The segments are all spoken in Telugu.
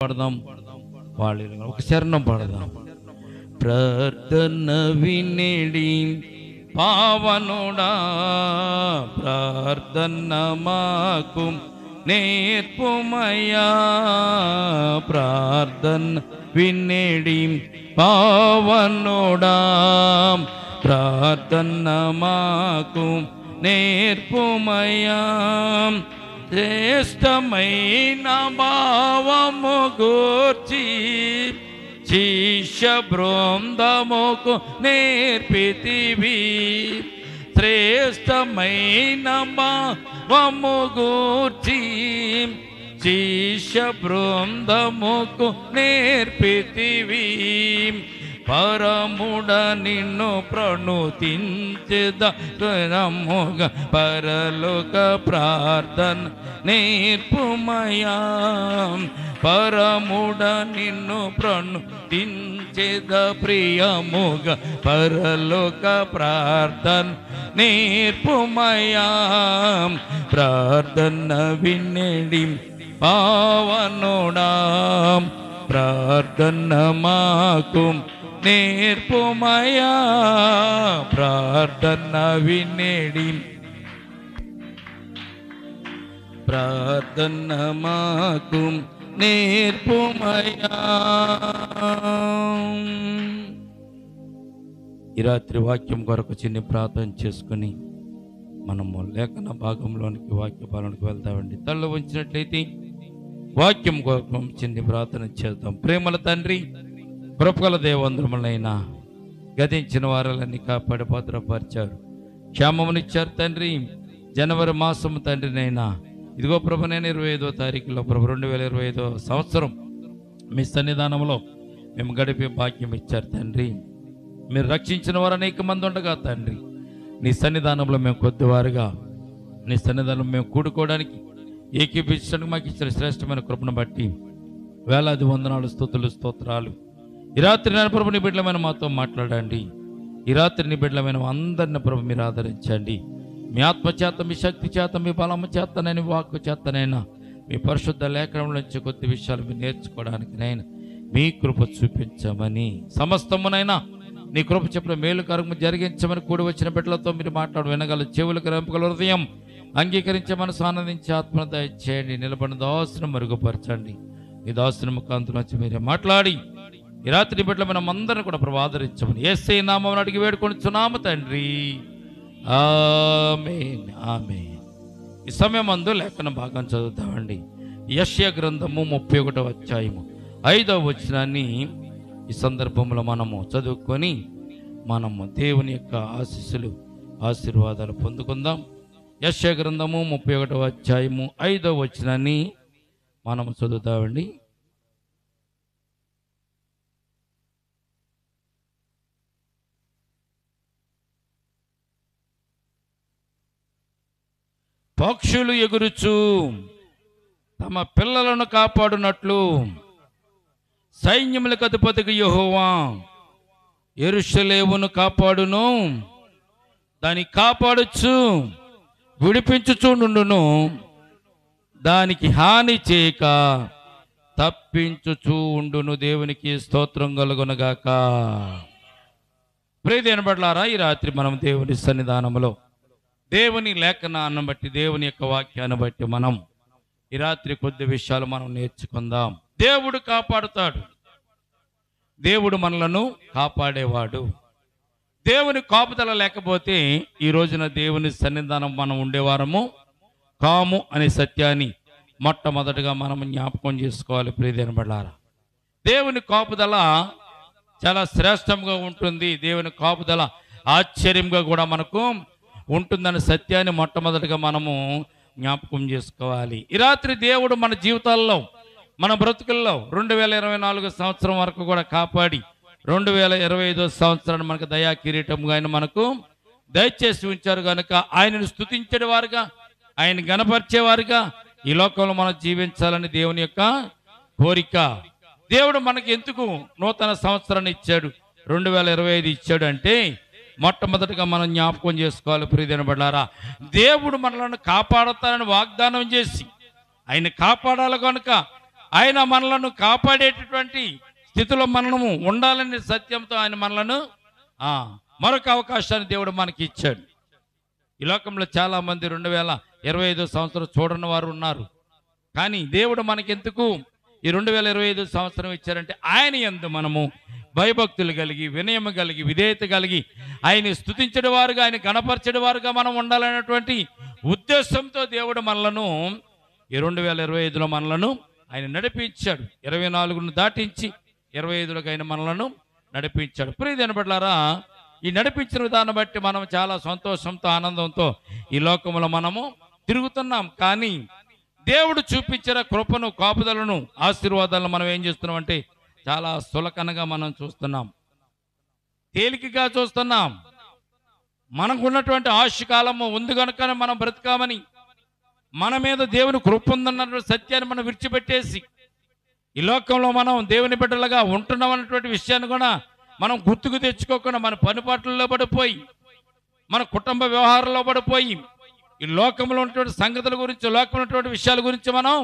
పడదాం. వాళ్ళు ఒక శరణం పడదాం. ప్రార్థన వినేడి పావనుడా, ప్రార్థన మాకు నేర్పుమయ్యా. ప్రార్థన వినేడి పావనుడా, ప్రార్థన మాకు నేర్పుమయ్యా. శ్రేష్టమైన భావము గూర్చి శిష్య బృందముకు నేర్పితివి. శ్రేష్టమైన భావము గూర్చి శిష్య బృందముకు నేర్పితివి. పరముడ నిన్ను ప్రణుతించెదముగ పరలోక ప్రార్థన నేర్పుమయా. పరముడ నిన్ను ప్రణుతించెద ప్రియముగ పరలోక ప్రార్థన నేర్పుమయా. ప్రార్థన వినేడి పావనుడా, ప్రార్థన మాకు నేర్పుమయా. ప్రార్థన వినేడి ప్రార్థన మాకు నేర్పుమయా. ఈ రాత్రి వాక్యం కొరకు చిన్న ప్రార్థన చేసుకుని మనము లేఖన భాగంలోనికి వాక్య పాలనకు వెళ్తామండి. తల్లు ఉంచినట్లయితే వాక్యం కొరకు చిన్న ప్రార్థన చేద్దాం. ప్రేమల తండ్రి, కృపగల దేవంద్రములైనా గతించిన వారాలన్నీ కాపాడి భద్రపరిచారు, క్షేమమునిచ్చారు తండ్రి. జనవరి మాసము తండ్రినైనా ఇదిగో ప్రభు, నేను 25వ తారీఖులో ప్రభు 2025వ సంవత్సరం మీ సన్నిధానంలో మేము గడిపే భాగ్యం ఇచ్చారు తండ్రి. మీరు రక్షించిన వారు అనేక మంది ఉండగా తండ్రి, నీ సన్నిధానంలో మేము కొద్దివారుగా నీ సన్నిధానంలో మేము కూడుకోవడానికి ఏకీపించడానికి మాకు ఇచ్చిన శ్రేష్టమైన కృపను బట్టి వేలాది వందనాలు, స్తుతులు, స్తోత్రాలు. ఈ రాత్రి నేను ప్రభు నీ బిడ్డలమైన మాతో మాట్లాడండి. ఈ రాత్రి నీ బిడ్డలమైన అందరిని ప్రభు మీరు ఆదరించండి. మీ ఆత్మ చేత, మీ శక్తి చేత, మీ బలము చేత, నేను వాక్కు చేతనైనా మీ పరిశుద్ధ లేఖనం నుంచి కొద్ది విషయాలు మీరు నేర్చుకోవడానికి నైనా మీ కృప చూపించమని, సమస్తమునైనా నీ కృప చెప్పిన మేలు కార్యము జరిగించమని కూడి వచ్చిన బిడ్డలతో మీరు మాట్లాడు వినగల చెవులకు రంపగల హృదయం అంగీకరించే మనసు ఆనందించి ఆత్మను దయచేయండి. నిలబడిన దాసును మరుగుపరచండి. ఈ దాసుని ముఖాంతం వచ్చి మీరే మాట్లాడి ఈ రాత్రి బిడ్డల మనం అందరిని కూడా ప్రభు ఆదరించమని యేసయ్య నామమున అడిగి వేడుకొనుచున్నాము తండ్రి. ఆమేన్, ఆమేన్. ఈ సమయమందు లేఖన భాగం చదువుతామండి. యెషయా గ్రంథము 31వ అధ్యాయము 5వ వచనాన్ని ఈ సందర్భంలో మనము చదువుకొని మనము దేవుని యొక్క ఆశీస్సులు, ఆశీర్వాదాలు పొందుకుందాం. యెషయా గ్రంథము 31వ అధ్యాయము 5వ వచనాన్ని మనము చదువుతామండి. పక్షులు ఎగురుచు తమ పిల్లలను కాపాడునట్లు సైన్యములకు అధిపతికి యెహోవా యెరూషలేమును కాపాడును, దాన్ని కాపాడుచు విడిపించుచు నుండును, దానికి హాని చేయక తప్పించుచూ ఉండును. దేవునికి స్తోత్రం కలుగునగాక. ప్రియమైన బిడ్డలారా, ఈ రాత్రి మనం దేవుని సన్నిధానంలో దేవుని లేఖనాన్ని బట్టి, దేవుని యొక్క వాక్యాన్ని బట్టి మనం ఈ రాత్రి కొద్ది విషయాలు మనం నేర్చుకుందాం. దేవుడు కాపాడుతాడు, దేవుడు మనలను కాపాడేవాడు. దేవుని కాపుదల లేకపోతే ఈ రోజున దేవుని సన్నిధానం మనం ఉండేవారము కాము అనే సత్యాన్ని మొట్టమొదటిగా మనం జ్ఞాపకం చేసుకోవాలి. ప్రియమైన బిడ్డలారా, దేవుని కాపుదల చాలా శ్రేష్టంగా ఉంటుంది. దేవుని కాపుదల ఆశ్చర్యంగా కూడా మనకు ఉంటుందనే సత్యాన్ని మొట్టమొదటిగా మనము జ్ఞాపకం చేసుకోవాలి. ఈ రాత్రి దేవుడు మన జీవితాల్లో, మన బ్రతుకుల్లో 2024 సంవత్సరం వరకు కూడా కాపాడి 2025 సంవత్సరాన్ని మనకు దయా కిరీటంగా ఆయన మనకు దయచేసి ఉంచారు కనుక ఆయనను స్తుతించేవారుగా, ఆయన గణపరిచేవారుగా ఈ లోకంలో మనం జీవించాలని దేవుని యొక్క కోరిక. దేవుడు మనకి ఎందుకు నూతన సంవత్సరాన్ని ఇచ్చాడు, 2025 ఇచ్చాడు అంటే మొట్టమొదటిగా మనం జ్ఞాపకం చేసుకోవాలి. ప్రియమైన బిడ్డలారా, దేవుడు మనలను కాపాడతానని వాగ్దానం చేసి ఆయన కాపాడాలి కనుక ఆయన మనలను కాపాడేటటువంటి స్థితిలో మనము ఉండాలనే సత్యంతో ఆయన మనలను మరొక అవకాశాన్ని దేవుడు మనకి ఇచ్చాడు. ఈ లోకంలో చాలామంది 2025 సంవత్సరం చూడని వారు ఉన్నారు. కానీ దేవుడు మనకెందుకు ఈ 2025 సంవత్సరం ఇచ్చారంటే ఆయన యందు మనము భయభక్తులు కలిగి, వినయం కలిగి, విధేయత కలిగి, ఆయన స్తుతించడం వారుగా, ఆయన గణపరచడం వారుగా మనం ఉండాలనేటువంటి ఉద్దేశంతో దేవుడు మనలను ఈ 2025లో మనలను ఆయన నడిపించాడు. 24ను దాటించి 25లోకి ఆయన మనలను నడిపించాడు. ప్రియమైన బిడ్డలారా, ఈ నడిపించిన విధానం బట్టి మనం చాలా సంతోషంతో, ఆనందంతో ఈ లోకంలో మనము తిరుగుతున్నాం. కానీ దేవుడు చూపించిన కృపను, కాపుదలను, ఆశీర్వాదాలను మనం ఏం చేస్తున్నాం అంటే చాలా సులకనగా మనం చూస్తున్నాం, తేలికగా చూస్తున్నాం. మనకున్నటువంటి ఆయుష్కాలము ఉంది కనుక మనం బ్రతకామని, మన మీద దేవుని కృప ఉందన్న సత్యాన్ని మనం విడిచిపెట్టేసి ఈ లోకంలో మనం దేవుని బిడ్డలుగా ఉంటున్నాం అన్నటువంటి విషయాన్ని కూడా మనం గుర్తుకు తెచ్చుకోకుండా మన పనిపాట్లలో పడిపోయి, మన కుటుంబ వ్యవహారంలో పడిపోయి, ఈ లోకంలో ఉన్నటువంటి సంగతుల గురించి, లోకంలో ఉన్నటువంటి విషయాల గురించి మనం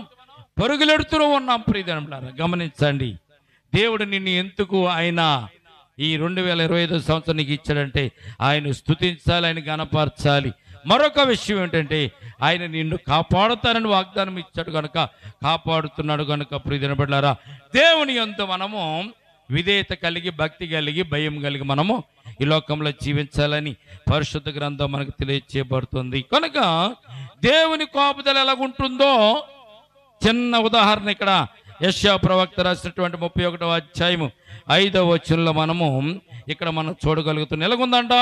పరుగులెడుతూ ఉన్నాం. ప్రియజనులారా, గమనించండి, దేవుడు నిన్ను ఎందుకు ఆయన ఈ 2025 సంవత్సరం నీకు ఇచ్చాడంటే ఆయన స్తుతించాలి, ఆయన గణపరచాలి. మరొక విషయం ఏంటంటే ఆయన నిన్ను కాపాడుతానని వాగ్దానం ఇచ్చాడు కనుక, కాపాడుతున్నాడు కనుక ప్రియజనులారా, దేవుని యందు మనము విధేయత కలిగి, భక్తి కలిగి, భయం కలిగి మనము ఈ లోకంలో జీవించాలని పరిశుద్ధ గ్రంథం మనకు తెలియచేయబడుతుంది. కనుక దేవుని కాపుదల ఎలాగుంటుందో చిన్న ఉదాహరణ ఇక్కడ యెషయా ప్రవక్త రాసినటువంటి 31వ అధ్యాయము 5వ వచనంలో మనము ఇక్కడ మనం చూడగలుగుతున్నాం. ఎలాగుందంట?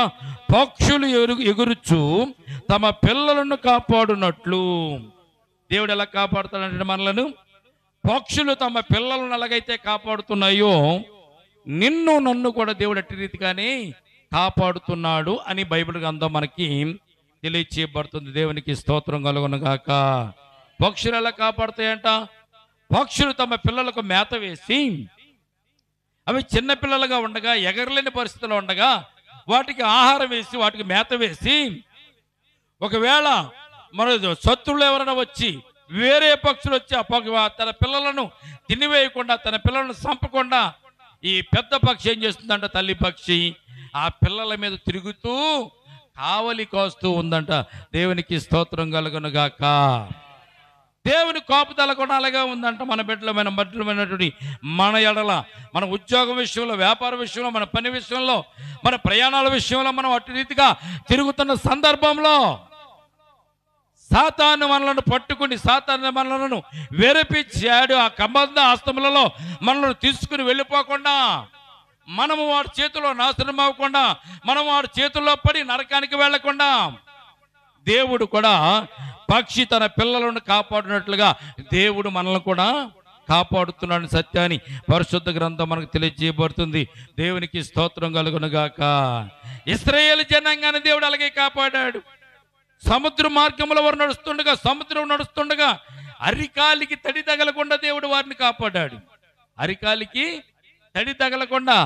పక్షులు ఎగురుచు తమ పిల్లలను కాపాడునట్లు. దేవుడు ఎలా కాపాడుతాడంటే మనలను, పక్షులు తమ పిల్లలను ఎలాగైతే కాపాడుతున్నాయో నిన్ను నన్ను కూడా దేవుడు అట్టి రీతిగానే కాపాడుతున్నాడు అని బైబిల్ గ్రంథం మనకి తెలియచేయబడుతుంది. దేవునికి స్తోత్రం కలుగును గాక. పక్షులు ఎలా కాపాడుతాయంట? పక్షులు తమ పిల్లలకు మేత వేసి, అవి చిన్న పిల్లలుగా ఉండగా, ఎగరలేని పరిస్థితిలో ఉండగా వాటికి ఆహారం వేసి, వాటికి మేత వేసి, ఒకవేళ మన శత్రువులు ఎవరైనా వచ్చి, వేరే పక్షులు వచ్చి తన పిల్లలను తినివేయకుండా, తన పిల్లలను చంపకుండా ఈ పెద్ద పక్షి ఏం చేస్తుందంట? తల్లి పక్షి ఆ పిల్లల మీద తిరుగుతూ కావలి కోస్తూ ఉందంట. దేవునికి స్తోత్రం కలుగును గాక. దేవుని కాపుదల కూడా అలాగే ఉందంట. మన బిడ్డలమైనటువంటి మన ఎడల, మన ఉద్యోగం విషయంలో, వ్యాపార విషయంలో, మన పని విషయంలో, మన ప్రయాణాల విషయంలో మనం అటు రీతిగా తిరుగుతున్న సందర్భంలో సాతాను మనలను పట్టుకుని, సాతాను మనలను వెరపించాడు. ఆ కంబంధ ఆస్తములలో మనల్ని తీసుకుని వెళ్ళిపోకుండా, మనము వాడి చేతిలో నాశనం అవ్వకుండా, మనం వాడి చేతుల్లో పడి నరకానికి వెళ్లకుండా దేవుడు కూడా పక్షి తన పిల్లలను కాపాడినట్లుగా దేవుడు మనల్ని కూడా కాపాడుతున్నాడు సత్యాన్ని పరిశుద్ధ గ్రంథం మనకు తెలియజేయబడుతుంది. దేవునికి స్తోత్రం కలుగును గాక. ఇశ్రాయేలు జనాంగాన్ని దేవుడు అలాగే కాపాడాడు. సముద్ర మార్గంలో వారు నడుస్తుండగా, సముద్రం నడుస్తుండగా అరికాలికి తడి తగలకుండా దేవుడు వారిని కాపాడాడు. అరికాలికి తడి తగలకుండా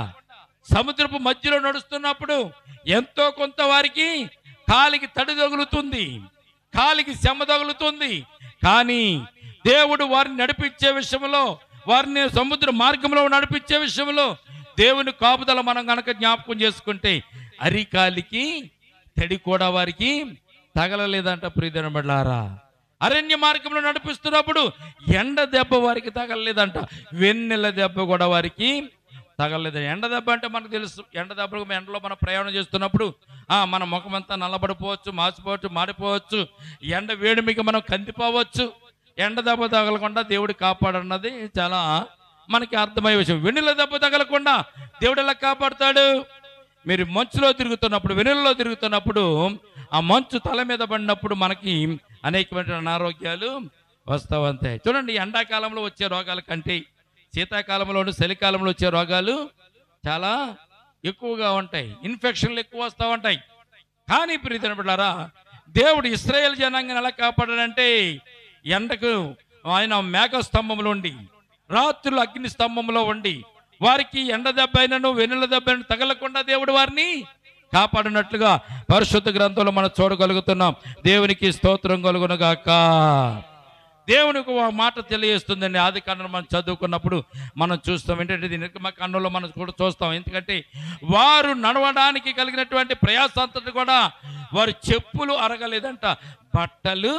సముద్రపు మధ్యలో నడుస్తున్నప్పుడు ఎంతో కొంత వారికి కాలికి తడి తగులుతుంది, కాలికి శ్రమ తగులుతుంది. కానీ దేవుడు వారిని నడిపించే విషయంలో, వారిని సముద్ర మార్గంలో నడిపించే విషయంలో దేవుని కాపుదల మనం గనక జ్ఞాపకం చేసుకుంటే అరికాలికి తడి కూడా వారికి తగలలేదంట. ప్రియమైన బిడ్డలారా, అరణ్య మార్గంలో నడిపిస్తున్నప్పుడు ఎండ దెబ్బ వారికి తగలలేదంట, వెన్నెల దెబ్బ కూడా వారికి తగలలేదు. ఎండ దెబ్బ అంటే మనకు తెలుసు. ఎండ దెబ్బకు ఎండలో మనం ప్రయాణం చేస్తున్నప్పుడు మన ముఖం అంతా నల్లబడిపోవచ్చు, మాసిపోవచ్చు, మాడిపోవచ్చు, ఎండ వేడిమికి మనం కందిపోవచ్చు. ఎండ దెబ్బ తగలకుండా దేవుడు కాపాడన్నది చాలా మనకి అర్థమయ్యే విషయం. వెన్నెల దెబ్బ తగలకుండా దేవుడు ఎలా కాపాడుతాడు? మీరు మంచులో తిరుగుతున్నప్పుడు, వెన్నెలలో తిరుగుతున్నప్పుడు ఆ మంచు తల మీద పడినప్పుడు మనకి అనేకమైన అనారోగ్యాలు వస్తూ ఉంటాయి. చూడండి, ఎండాకాలంలో వచ్చే రోగాల కంటే శీతాకాలంలోను చలికాలంలో వచ్చే రోగాలు చాలా ఎక్కువగా ఉంటాయి, ఇన్ఫెక్షన్లు ఎక్కువ వస్తూ ఉంటాయి. కానీ ప్రియమైన బిడ్డలారా, దేవుడు ఇశ్రాయేలు జనాంగాన్ని ఎలా కాపాడాడంటే ఎండకు ఆయన మేఘ స్తంభంలో ఉండి, రాత్రులు అగ్ని స్తంభంలో ఉండి వారికి ఎండ దెబ్బ అయినను వెన్నెల దెబ్బ అయినను తగలకుండా దేవుడు వారిని కాపాడినట్లుగా పరిశుద్ధ గ్రంథంలో మనం చూడగలుగుతున్నాం. దేవునికి స్తోత్రం కలుగును గాక. దేవునికి ఒక మాట తెలియజేస్తుందండి. ఆది కాండం మనం చదువుకున్నప్పుడు మనం చూస్తాం. ఏంటంటే నిర్గమ కాండంలో మనం కూడా చూస్తాం. ఎందుకంటే వారు నడవడానికి కలిగినటువంటి ప్రయాసంతటి కూడా వారు చెప్పులు అరగలేదంట, బట్టలు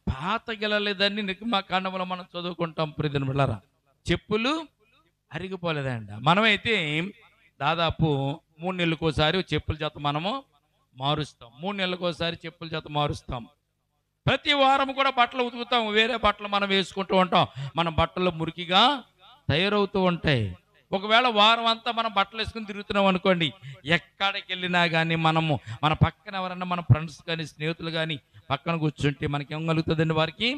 పాతగిలలేదని నిర్గమ కాండంలో మనం చదువుకుంటాం. ప్రియమైన బిడ్డలారా, చెప్పులు అరిగిపోలేదంట. మనమైతే దాదాపు 3 నెలలకోసారి చెప్పుల జత మనము మారుస్తాం. 3 నెలలకోసారి చెప్పుల జత మారుస్తాం. ప్రతి వారం కూడా బట్టలు ఉతుకుతాం. వేరే బట్టలు మనం వేసుకుంటూ ఉంటాం. మన బట్టలు మురికిగా తయారవుతూ ఉంటాయి. ఒకవేళ వారం అంతా మనం బట్టలు వేసుకుని తిరుగుతున్నాం అనుకోండి, ఎక్కడికి వెళ్ళినా కానీ మనము మన పక్కన ఎవరన్నా మన ఫ్రెండ్స్ కానీ స్నేహితులు కానీ పక్కన కూర్చుంటే మనకేం కలుగుతుందండి? వారికి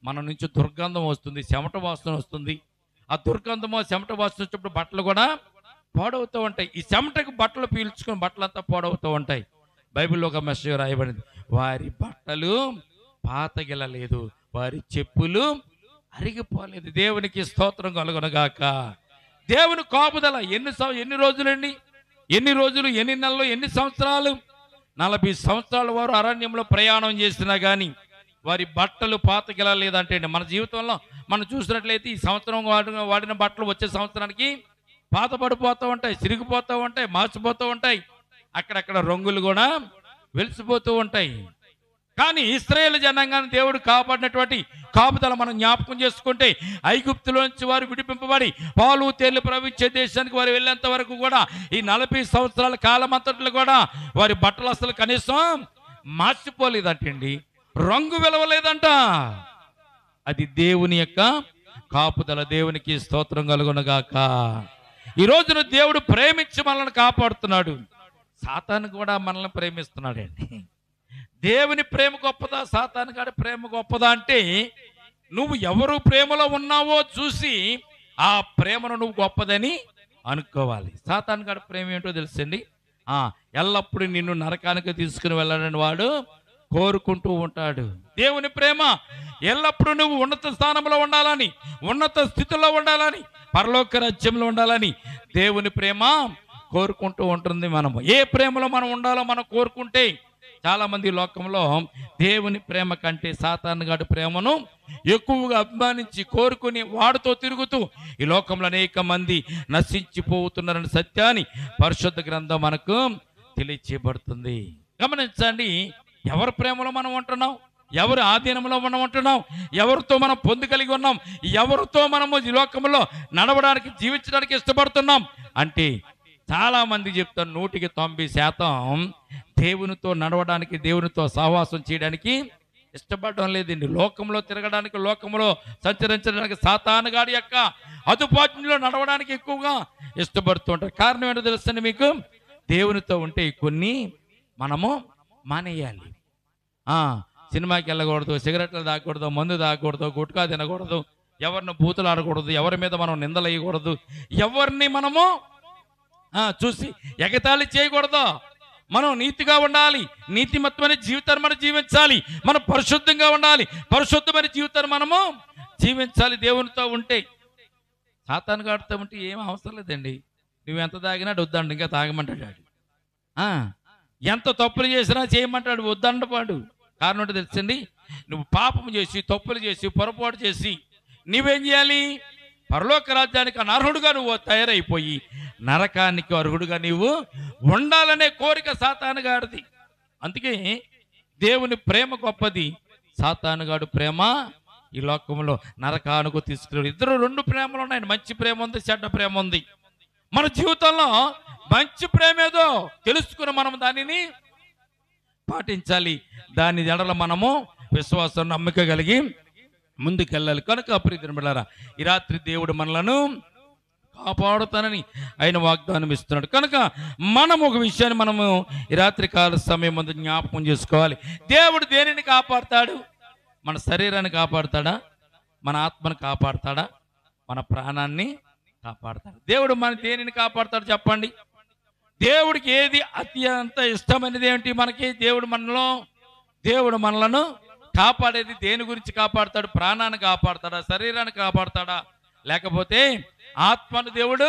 మన నుంచి దుర్గంధం వస్తుంది, చెమట వాసన వస్తుంది. ఆ దుర్గంధమో చెమట వాసన వచ్చినప్పుడు బట్టలు కూడా పాడవుతూ ఉంటాయి. ఈ చెమటకు బట్టలు పీల్చుకుని బట్టలంతా పాడవుతూ ఉంటాయి. బైబిల్లో ఒక మెసేజ్ రాయబడింది, వారి బట్టలు పాతగిలలేదు, వారి చెప్పులు అరిగిపోలేదు. దేవునికి స్తోత్రం కలుగునుగాక. దేవుని కాపుదల ఎన్ని రోజులండి? ఎన్ని రోజులు, ఎన్ని నెలలు, ఎన్ని సంవత్సరాలు? 40 సంవత్సరాల వారు అరణ్యంలో ప్రయాణం చేసినా కానీ వారి బట్టలు పాతగిలలేదంటే, మన జీవితంలో మనం చూసినట్లయితే ఈ సంవత్సరం వాడిన బట్టలు వచ్చే సంవత్సరానికి పాత పడిపోతూ ఉంటాయి, చిరిగిపోతూ ఉంటాయి, మార్చిపోతూ ఉంటాయి. అక్కడక్కడ రంగులు కూడా వెలిసిపోతూ ఉంటాయి. కానీ ఇశ్రాయేలు జనాంగాన్ని దేవుడు కాపాడినటువంటి కాపుదల మనం జ్ఞాపకం చేసుకుంటే, ఐగుప్తులోంచి వారు విడిపింపబడి పాలు తేళ్లు ప్రవహించే దేశానికి వారు వెళ్ళేంత వరకు కూడా ఈ 40 సంవత్సరాల కాలం అంతట్లో కూడా వారి బట్టలు అసలు కనీసం మార్చిపోలేదంటండి, రంగు వెలవలేదంట. అది దేవుని యొక్క కాపుదల. దేవునికి స్తోత్రం కలుగునుగాక. ఈ రోజున దేవుడు ప్రేమించి మనల్ని కాపాడుతున్నాడు. సాతాను కూడా మనల్ని ప్రేమిస్తున్నాడండి. దేవుని ప్రేమ గొప్పదా, సాతాను గారి ప్రేమ గొప్పదా అంటే, నువ్వు ఎవరు ప్రేమలో ఉన్నావో చూసి ఆ ప్రేమను నువ్వు గొప్పదని అనుకోవాలి. సాతాను గారి ప్రేమ ఏంటో తెలుసండి, ఎల్లప్పుడూ నిన్ను నరకానికి తీసుకుని వెళ్ళాలని వాడు కోరుకుంటూ ఉంటాడు. దేవుని ప్రేమ ఎల్లప్పుడూ నువ్వు ఉన్నత స్థానంలో ఉండాలని, ఉన్నత స్థితిలో ఉండాలని, పరలోక రాజ్యంలో ఉండాలని దేవుని ప్రేమ కోరుకుంటూ ఉంటుంది. మనము ఏ ప్రేమలో మనం ఉండాలో మనం కోరుకుంటే, చాలా మంది లోకంలో దేవుని ప్రేమ కంటే సాతాను గాడి ప్రేమను ఎక్కువగా అభిమానించి కోరుకుని వాడితో తిరుగుతూ ఈ లోకంలో అనేక మంది నశించిపోతున్నారని సత్యాన్ని పరిశుద్ధ గ్రంథం మనకు తెలియచేయబడుతుంది. గమనించండి, ఎవరి ప్రేమలో మనం ఉంటున్నాం, ఎవరి ఆధీనంలో మనం ఉంటున్నాం, ఎవరితో మనం పొందుకలిగి ఉన్నాం, ఎవరితో మనము ఈ లోకంలో నడవడానికి, జీవించడానికి ఇష్టపడుతున్నాం అంటే, చాలా మంది చెప్తారు 100% దేవునితో నడవడానికి, దేవునితో సహవాసం చేయడానికి ఇష్టపడడం లేదండి. లోకంలో తిరగడానికి, లోకంలో సంచరించడానికి, సాతానుగాడి యొక్క అదుపాజ్ఞలో నడవడానికి ఎక్కువగా ఇష్టపడుతుంటారు. కారణం ఏంటో తెలుస్తుంది మీకు? దేవునితో ఉంటే కొన్ని మనము మానేయాలి. సినిమాకి వెళ్ళకూడదు, సిగరెట్లు తాగకూడదు, మందు తాగకూడదు, గుట్కా తినకూడదు, ఎవరిని బూతులు ఆడకూడదు, ఎవరి మీద మనం నిందలు వేయకూడదు, ఎవరిని మనము చూసి ఎగతాళి చేయకూడదు. మనం నీతిగా ఉండాలి, నీతిమత్తమైన జీవితాన్ని మనం జీవించాలి, మనం పరిశుద్ధంగా ఉండాలి, పరిశుద్ధమైన జీవితాన్ని మనము జీవించాలి. దేవునితో ఉంటే. సాతాను గాడితో ఉంటే ఏం అవసరం లేదండి. నువ్వు ఎంత తాగినా వద్దండి, ఇంకా తాగమంటాడు. ఎంత తప్పులు చేసినా చేయమంటాడు, వద్దండపాడు. కారణం అంటే తెలుసండి, నువ్వు పాపం చేసి, తప్పులు చేసి, పొరపాటు చేసి నువ్వేం చేయాలి? పరలోక రాజ్యానికి అనర్హుడుగా నువ్వు తయారైపోయి నరకానికి అర్హుడుగా నీవు ఉండాలనే కోరిక సాతానుగాడిది. అందుకే దేవుని ప్రేమ గొప్పది, సాతానుగాడు ప్రేమ ఈ లోకంలో నరకానికి తీసుకురాడు. ఇద్దరు 2 ప్రేమలు ఉన్నాయి. మంచి ప్రేమ ఉంది, చెడ్డ ప్రేమ ఉంది. మన జీవితంలో మంచి ప్రేమ ఏదో తెలుసుకుని మనం దానిని పాటించాలి. దాని ఎడల మనము విశ్వాసం, నమ్మిక కలిగి ముందుకెళ్ళాలి. కనుక ప్రియమైన బిడ్డలారా, ఈ రాత్రి దేవుడు మనలను కాపాడుతానని ఆయన వాగ్దానం ఇస్తున్నాడు. కనుక మనం ఒక విషయాన్ని మనము ఈ రాత్రి కాల సమయం ముందు జ్ఞాపకం చేసుకోవాలి. దేవుడు దేనిని కాపాడుతాడు? మన శరీరాన్ని కాపాడుతాడా? మన ఆత్మను కాపాడుతాడా? మన ప్రాణాన్ని కాపాడుతాడు. దేవుడు మన దేనిని కాపాడుతాడు చెప్పండి? దేవుడికి ఏది అత్యంత ఇష్టమైనది ఏమిటి? మనకి దేవుడు మనలను కాపాడేది దేని గురించి కాపాడుతాడు? ప్రాణాన్ని కాపాడుతాడా? శరీరాన్ని కాపాడుతాడా? లేకపోతే ఆత్మను దేవుడు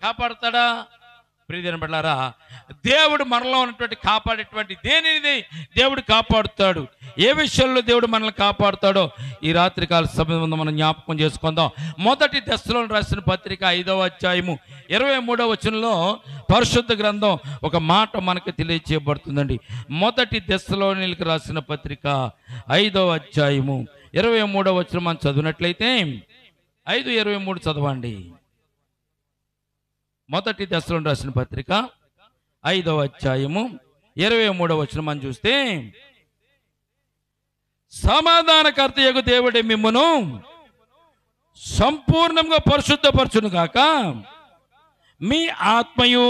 కాపాడుతాడా? ప్రియమైన బిడ్డలారా, దేవుడు మనలో ఉన్నటువంటి కాపాడేటువంటి దేనిని దేవుడు కాపాడుతాడు, ఏ విషయంలో దేవుడు మనల్ని కాపాడుతాడో ఈ రాత్రికాల సమయంలో మనం జ్ఞాపకం చేసుకుందాం. మొదటి దశలోని రాసిన పత్రిక 5వ అధ్యాయము 23వ వచనంలో పరిశుద్ధ గ్రంథం ఒక మాట మనకు తెలియచేయబడుతుందండి. మొదటి దశలోనికి రాసిన పత్రిక 5వ అధ్యాయము 23వ వచనం మనం చదివినట్లయితే 5:23 చదవండి. మొదటి దశలోని రాసిన పత్రిక 5వ అధ్యాయము 23వ వచనం మనం చూస్తే, సమాధానకర్తయగు దేవుడే మిమ్మును సంపూర్ణంగా పరిశుద్ధపరచును గాక, మీ ఆత్మయు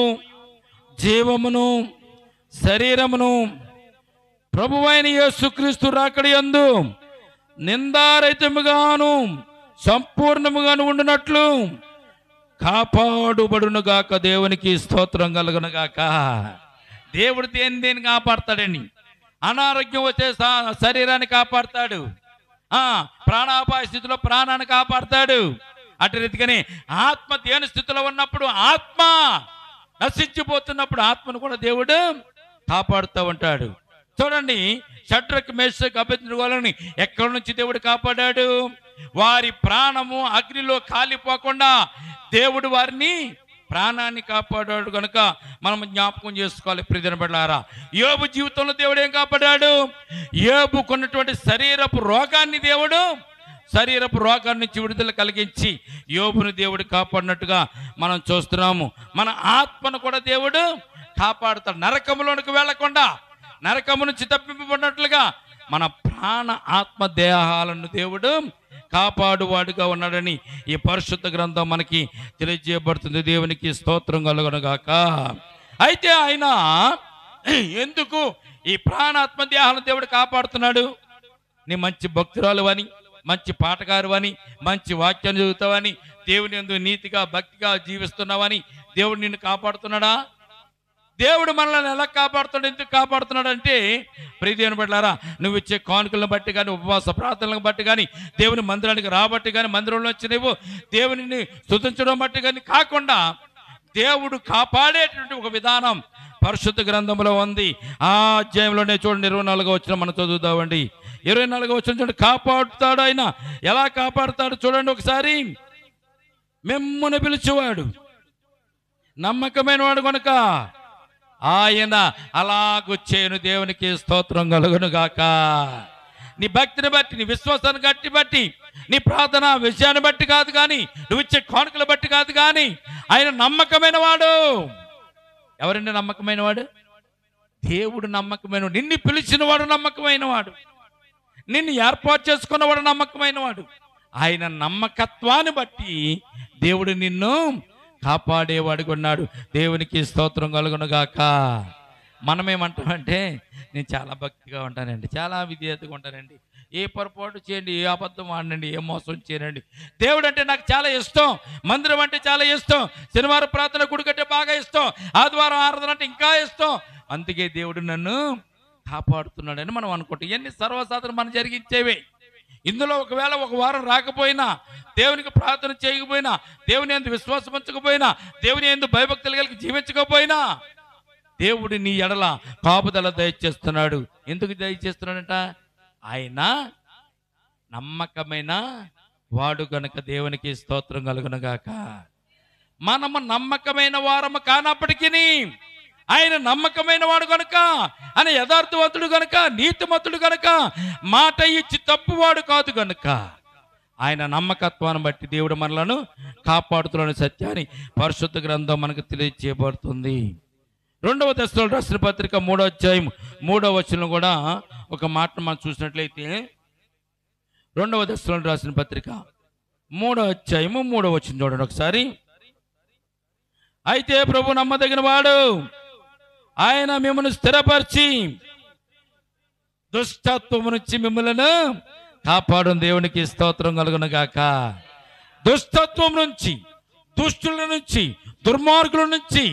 జీవమును శరీరమును ప్రభువైన యేసుక్రీస్తు రాకడ యందు నిందారహితముగాను సంపూర్ణముగాను ఉండునట్లు కాపాడుబడునుగాక. దేవునికి స్తోత్రం కలుగునుగాక. దేవుడు దేని కాపాడతాడండి. అనారోగ్యం వచ్చే శరీరాన్ని కాపాడతాడు, ప్రాణాపాయ స్థితిలో ప్రాణాన్ని కాపాడతాడు. అటు రీతిగానే ఆత్మ దేని స్థితిలో ఉన్నప్పుడు, ఆత్మ నశించిపోతున్నప్పుడు ఆత్మను కూడా దేవుడు కాపాడుతూ ఉంటాడు. చూడండి, షడ్రక్ మేషక్ అబేద్నెగోలను ఎక్కడి నుంచి దేవుడు కాపాడాడు? వారి ప్రాణము అగ్నిలో కాలిపోకుండా దేవుడు వారిని ప్రాణాన్ని కాపాడాడు కనుక మనం జ్ఞాపకం చేసుకోవాలి. ప్రియమైన బిడ్డలారా, యోబు జీవితంలో దేవుడు ఏం కాపాడాడు? యోబుకున్నటువంటి శరీరపు రోగాన్ని దేవుడు శరీరపు రోగాన్ని నుంచి విడుదల కలిగించి యోబును దేవుడు కాపాడినట్టుగా మనం చూస్తున్నాము. మన ఆత్మను కూడా దేవుడు కాపాడుతాడు. నరకములోనికి వెళ్లకుండా, నరకము నుంచి తప్పింపబడినట్లుగా మన ప్రాణ ఆత్మ దేహాలను దేవుడు కాపాడువాడుగా ఉన్నాడని ఈ పరిశుద్ధ గ్రంథం మనకి తెలియజేయబడుతుంది. దేవునికి స్తోత్రం కలుగునుగాక. అయితే ఆయన ఎందుకు ఈ ప్రాణాత్మ దేహాలను దేవుడు కాపాడుతున్నాడు? నీ మంచి భక్తురాలు అని, మంచి పాటగారు అని, మంచి వాక్యాన్ని చదువుతావని, దేవుని యందు నీతిగా భక్తిగా జీవిస్తున్నావని దేవుడు నిన్ను కాపాడుతున్నాడా? దేవుడు మనల్ని ఎలా కాపాడుతున్నాడు? ఎందుకు కాపాడుతున్నాడు అంటే, ప్రియమైన బిడ్డలారా, నువ్వు ఇచ్చే కానుకలను బట్టి కానీ, ఉపవాస ప్రార్థనలను బట్టి కానీ, దేవుని మందిరానికి రాబట్టి కానీ, మందిరంలో వచ్చి నువ్వు దేవుని స్తుతించడం బట్టి కానీ కాకుండా దేవుడు కాపాడేటువంటి ఒక విధానం పరిశుద్ధ గ్రంథంలో ఉంది. ఆ అధ్యాయంలోనే చూడండి, 24వ వచనం మనం చదువుతామండి. 24వ వచనం చూడండి, కాపాడుతాడు ఆయన. ఎలా కాపాడుతాడు చూడండి ఒకసారి. మిమ్మును పిలిచేవాడు నమ్మకమైన వాడు కనుక ఆయన అలాగొచ్చేను. దేవునికి స్తోత్రం కలుగును గాక. నీ భక్తిని బట్టి, నీ విశ్వాసాన్ని బట్టి, నీ ప్రార్థన విషయాన్ని బట్టి కాదు కానీ, నువ్వు ఇచ్చే కానుకలు బట్టి కాదు కానీ, ఆయన నమ్మకమైన వాడు. ఎవరండి నమ్మకమైన వాడు? దేవుడు నమ్మకమైన వాడు. నిన్ను పిలిచిన వాడు నమ్మకమైన వాడు. నిన్ను ఏర్పాటు చేసుకున్నవాడు నమ్మకమైన వాడు. ఆయన నమ్మకత్వాన్ని బట్టి దేవుడు నిన్ను కాపాడేవాడుగా ఉన్నాడు. దేవునికి స్తోత్రం కలుగునుగాక. మనమేమంటామంటే, నేను చాలా భక్తిగా ఉంటానండి, చాలా విధేయతగా ఉంటానండి, ఏ పొరపాటు చేయండి, ఏ అబద్ధం ఆడండి, ఏ మోసం చేయనండి. దేవుడు అంటే నాకు చాలా ఇష్టం, మందిరం అంటే చాలా ఇష్టం, శనివారం ప్రార్థన గుడి కంటే బాగా ఇష్టం, ఆదివారం ఆరాధన అంటే ఇంకా ఇష్టం, అందుకే దేవుడు నన్ను కాపాడుతున్నాడని మనం అనుకుంటాం. ఇవన్నీ సర్వసాధారణ మనం జరిగించేవే. ఇందులో ఒకవేళ ఒక వారం రాకపోయినా, దేవునికి ప్రార్థన చేయకపోయినా, దేవుని యందు విశ్వాసం ఉంచకపోయినా, దేవుని యందు భయభక్తులు కలిగి జీవించకపోయినా, దేవుడు నీ ఎడల కాపుదల దయచేస్తున్నాడు. ఎందుకు దయచేస్తున్నాడంట? ఆయన నమ్మకమైన వాడు గనుక. దేవునికి స్తోత్రం కలుగునుగాక. మనము నమ్మకమైన వారము కానప్పటికీ ఆయన నమ్మకమైన వాడు కనుక, ఆయన యథార్థవంతుడు కనుక, నీతిమంతుడు కనుక, మాట ఇచ్చి తప్పువాడు కాదు కనుక, ఆయన నమ్మకత్వాన్ని బట్టి దేవుడు మనలను కాపాడుతున్న సత్యాన్ని పరిశుద్ధ గ్రంథం మనకు తెలియజేయబడుతుంది. 2వ దశలోని రాసిన పత్రిక 3వ అధ్యాయం 3వ వచనం కూడా ఒక మాటను మనం చూసినట్లయితే, 2వ దశలోని రాసిన పత్రిక 3వ అధ్యాయము 3వ వచనం చూడండి ఒకసారి. అయితే ప్రభు నమ్మదగిన వాడు, ఆయన మిమ్మల్ని స్థిరపరిచి దుష్టత్వము నుంచి మిమ్మల్ని కాపాడు. దేవునికి స్తోత్రం కలుగునుగాక. దుష్టత్వం నుంచి, దుష్టుల నుంచి, దుర్మార్గుల నుంచి.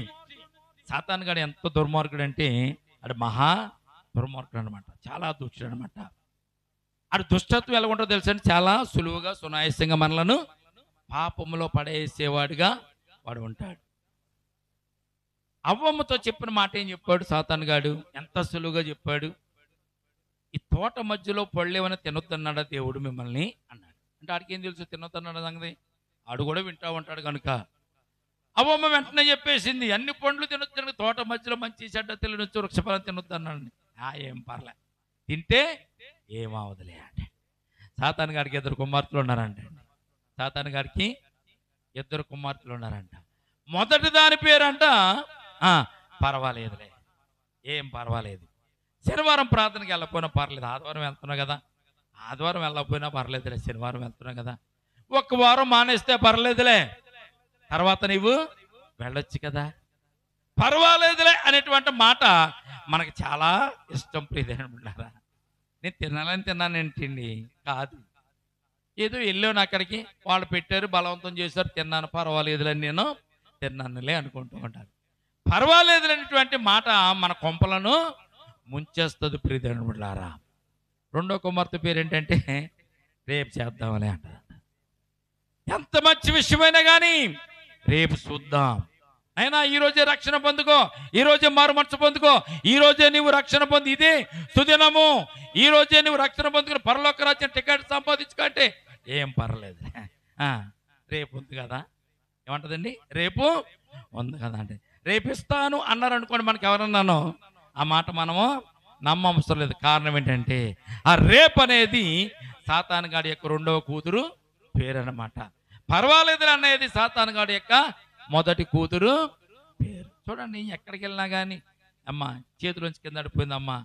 సాతాను గాడు ఎంత దుర్మార్గుడు అంటే, అది మహా దుర్మార్గుడు అనమాట, చాలా దుష్టుడు అనమాట. అది దుష్టత్వం ఎలా ఉంటుందో తెలుసండి, చాలా సులువుగా సునాయాసంగా మనలను పాపములో పడేసేవాడుగా వాడు ఉంటాడు. అవ్వమ్మతో చెప్పిన మాట ఏం చెప్పాడు సాతాను గాడు? ఎంత సులువుగా చెప్పాడు. ఈ తోట మధ్యలో పళ్ళేమైనా తినొద్దన్నాడా దేవుడు మిమ్మల్ని అన్నాడు. అంటే ఆడికి ఏం తెలుసు తినొద్దన్నాడు సంగతి? ఆడు కూడా వింటా ఉంటాడు కనుక అవ్వమ్మ వెంటనే చెప్పేసింది, అన్ని పండ్లు తినొద్దు, తోట మధ్యలో మంచి చెడ్డ తెలియనొచ్చు వృక్షఫలం తినొద్దు అన్నాడు. ఏం పర్లే, తింటే ఏమవదులే అంటే. సాతాను గారికి ఇద్దరు కుమార్తెలు ఉన్నారంట. సాతాను గారికి ఇద్దరు కుమార్తెలు ఉన్నారంట. మొదటి దాని పేరంట పర్వాలేదులే, ఏం పర్వాలేదు, శనివారం ప్రార్థనకి వెళ్ళకపోయినా పర్లేదు, ఆదివారం వెళ్తున్నావు కదా, ఆదివారం వెళ్ళకపోయినా పర్లేదులే, శనివారం వెళ్తున్నావు కదా, ఒక్క వారం మానేస్తే పర్లేదులే, తర్వాత నీవు వెళ్ళొచ్చు కదా, పర్వాలేదులే అనేటువంటి మాట మనకు చాలా ఇష్టం. ప్రియదేవులారా, నేను తినాలని తిన్నాను ఏంటండి? కాదు, ఏదో వెళ్ళాను అక్కడికి, వాళ్ళు పెట్టారు, బలవంతం చేశారు, తిన్నాను, పర్వాలేదులే, నేను తిన్నానులే అనుకుంటూ ఉంటారు. పర్వాలేదులనేటువంటి మాట మన కొంపలను ముంచేస్తుంది. ప్రియదేవులారా, రెండో కుమార్తె పేరు ఏంటంటే రేపు చేద్దామని అంటారు. ఎంత మంచి విషయమైనా కానీ రేపు చూద్దాం, అయినా ఈరోజే రక్షణ పొందుకో, ఈరోజే మారు మనసు పొందుకో, ఈరోజే నువ్వు రక్షణ పొంది, ఇదే సుదినము, ఈరోజే నువ్వు రక్షణ పొందుకుని పరలోక రాజ్యం టికెట్ సంపాదించుకుంటే ఏం పర్లేదు, రేపు ఉంది కదా, ఏమంటదండి, రేపు ఉంది కదా అంటే రేపు ఇస్తాను అన్నారు అనుకోండి, మనకి ఎవరన్నానో ఆ మాట మనము నమ్మవసరం లేదు. కారణం ఏంటంటే ఆ రేపు అనేది సాతాను గాడి యొక్క రెండవ కూతురు పేరు అన్నమాట. పర్వాలేదు అనేది సాతాను గాడి యొక్క మొదటి కూతురు పేరు. చూడండి, ఎక్కడికి వెళ్ళినా కానీ అమ్మ చేతిలోంచి కింద పడిపోయిందమ్మా,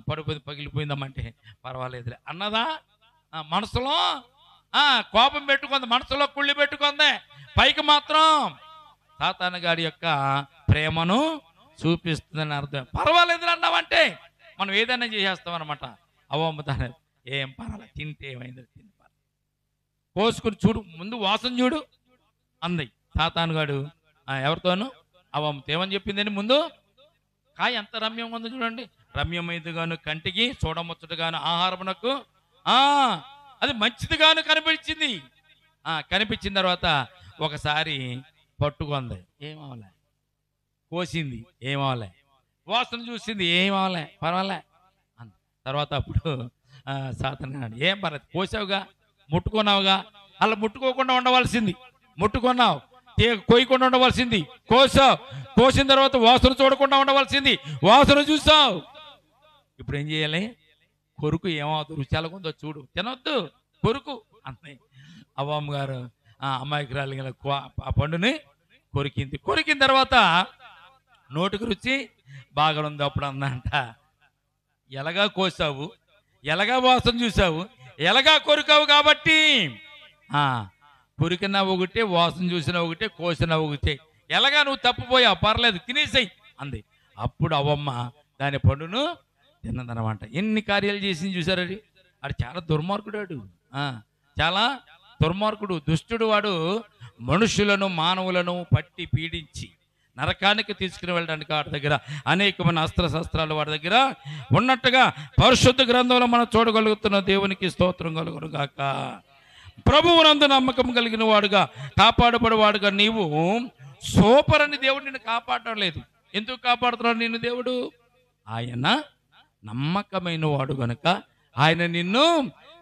పడిపోయింది, పగిలిపోయిందమ్మా అంటే పర్వాలేదులే అన్నదా? మనసులో కోపం పెట్టుకుంది, మనసులో కుళ్ళి పెట్టుకుంది, పైకి మాత్రం సాతాను గాడి యొక్క ప్రేమను చూపిస్తుందని అర్థం. పర్వాలేదు అన్నావంటే మనం ఏదైనా చేసేస్తాం అనమాట. అవ్వమ్మతాను ఏం పర్వాలేదు, తింటే ఏమైంది, తిని కోసుకుని చూడు, ముందు వాసన చూడు అంది సాతాను గాడు ఎవరితోనూ. అవ్వమ్మతో ఏమని చెప్పిందని ముందు, కాయ ఎంత రమ్యంగా ఉందో చూడండి, రమ్యమైనదిగాను, కంటికి చూడముచ్చటగాను, ఆహారమునకు అది మంచిదిగాను కనిపించింది. కనిపించిన తర్వాత ఒకసారి పట్టుకుంది, ఏమవలే, కోసింది, ఏమవలే, వాసన చూసింది, ఏమవలే, పర్వాలే అంది. తర్వాత అప్పుడు సాతాను గాడు ఏం పర్లేదు, కోసావుగా, ముట్టుకున్నావుగా, అలా ముట్టుకోకుండా ఉండవలసింది, ముట్టుకున్నావు, కోయకుండా ఉండవలసింది, కోసావు, కోసిన తర్వాత వాసన చూడకుండా ఉండవలసింది, వాసన చూసావు, ఇప్పుడు ఏం చేయాలి, కొరుకు, ఏమవుతుంది, రుచి ఎలాగుందో చూడు, తినొద్దు, కొరుకు అంతే. అవ్వమ్మ గారు అమ్మాయికి రాలి ఆ పండుని కొరికింది. కొరికిన తర్వాత నోటికి రుచి బాగా ఉంది. అప్పుడు అందంట, ఎలాగా కోసావు, ఎలాగా వాసన చూసావు, ఎలాగా కొరికావు కాబట్టి కొరికినా ఒకటే, వాసన చూసినా ఒకటే, కోసినా ఒకటే, ఎలాగా నువ్వు తప్పిపోయావు, పర్లేదు తినేసాయి అంది. అప్పుడు అవ్వమ్మ దాని పండును తిన్నదనమాట. ఎన్ని కార్యాలు చేసింది చూసారది. అది చాలా దుర్మార్గుడు, వాడు చాలా దుర్మార్గుడు, దుష్టుడు. వాడు మనుషులను, మానవులను పట్టి పీడించి నరకానికి తీసుకుని వెళ్ళడానికి వాడి దగ్గర అనేకమైన అస్త్రశస్త్రాలు వాడి దగ్గర ఉన్నట్టుగా పరిశుద్ధ గ్రంథంలో మనం చూడగలుగుతున్న. దేవునికి స్తోత్రం కలుగును గాక. ప్రభువునందు నమ్మకం కలిగిన వాడుగా, కాపాడబడేవాడుగా నీవు సూపర్ అని దేవుడు నిన్ను కాపాడడం లేదు. ఎందుకు కాపాడుతున్నాడు నిన్ను దేవుడు? ఆయన నమ్మకమైన వాడు గనుక ఆయన నిన్ను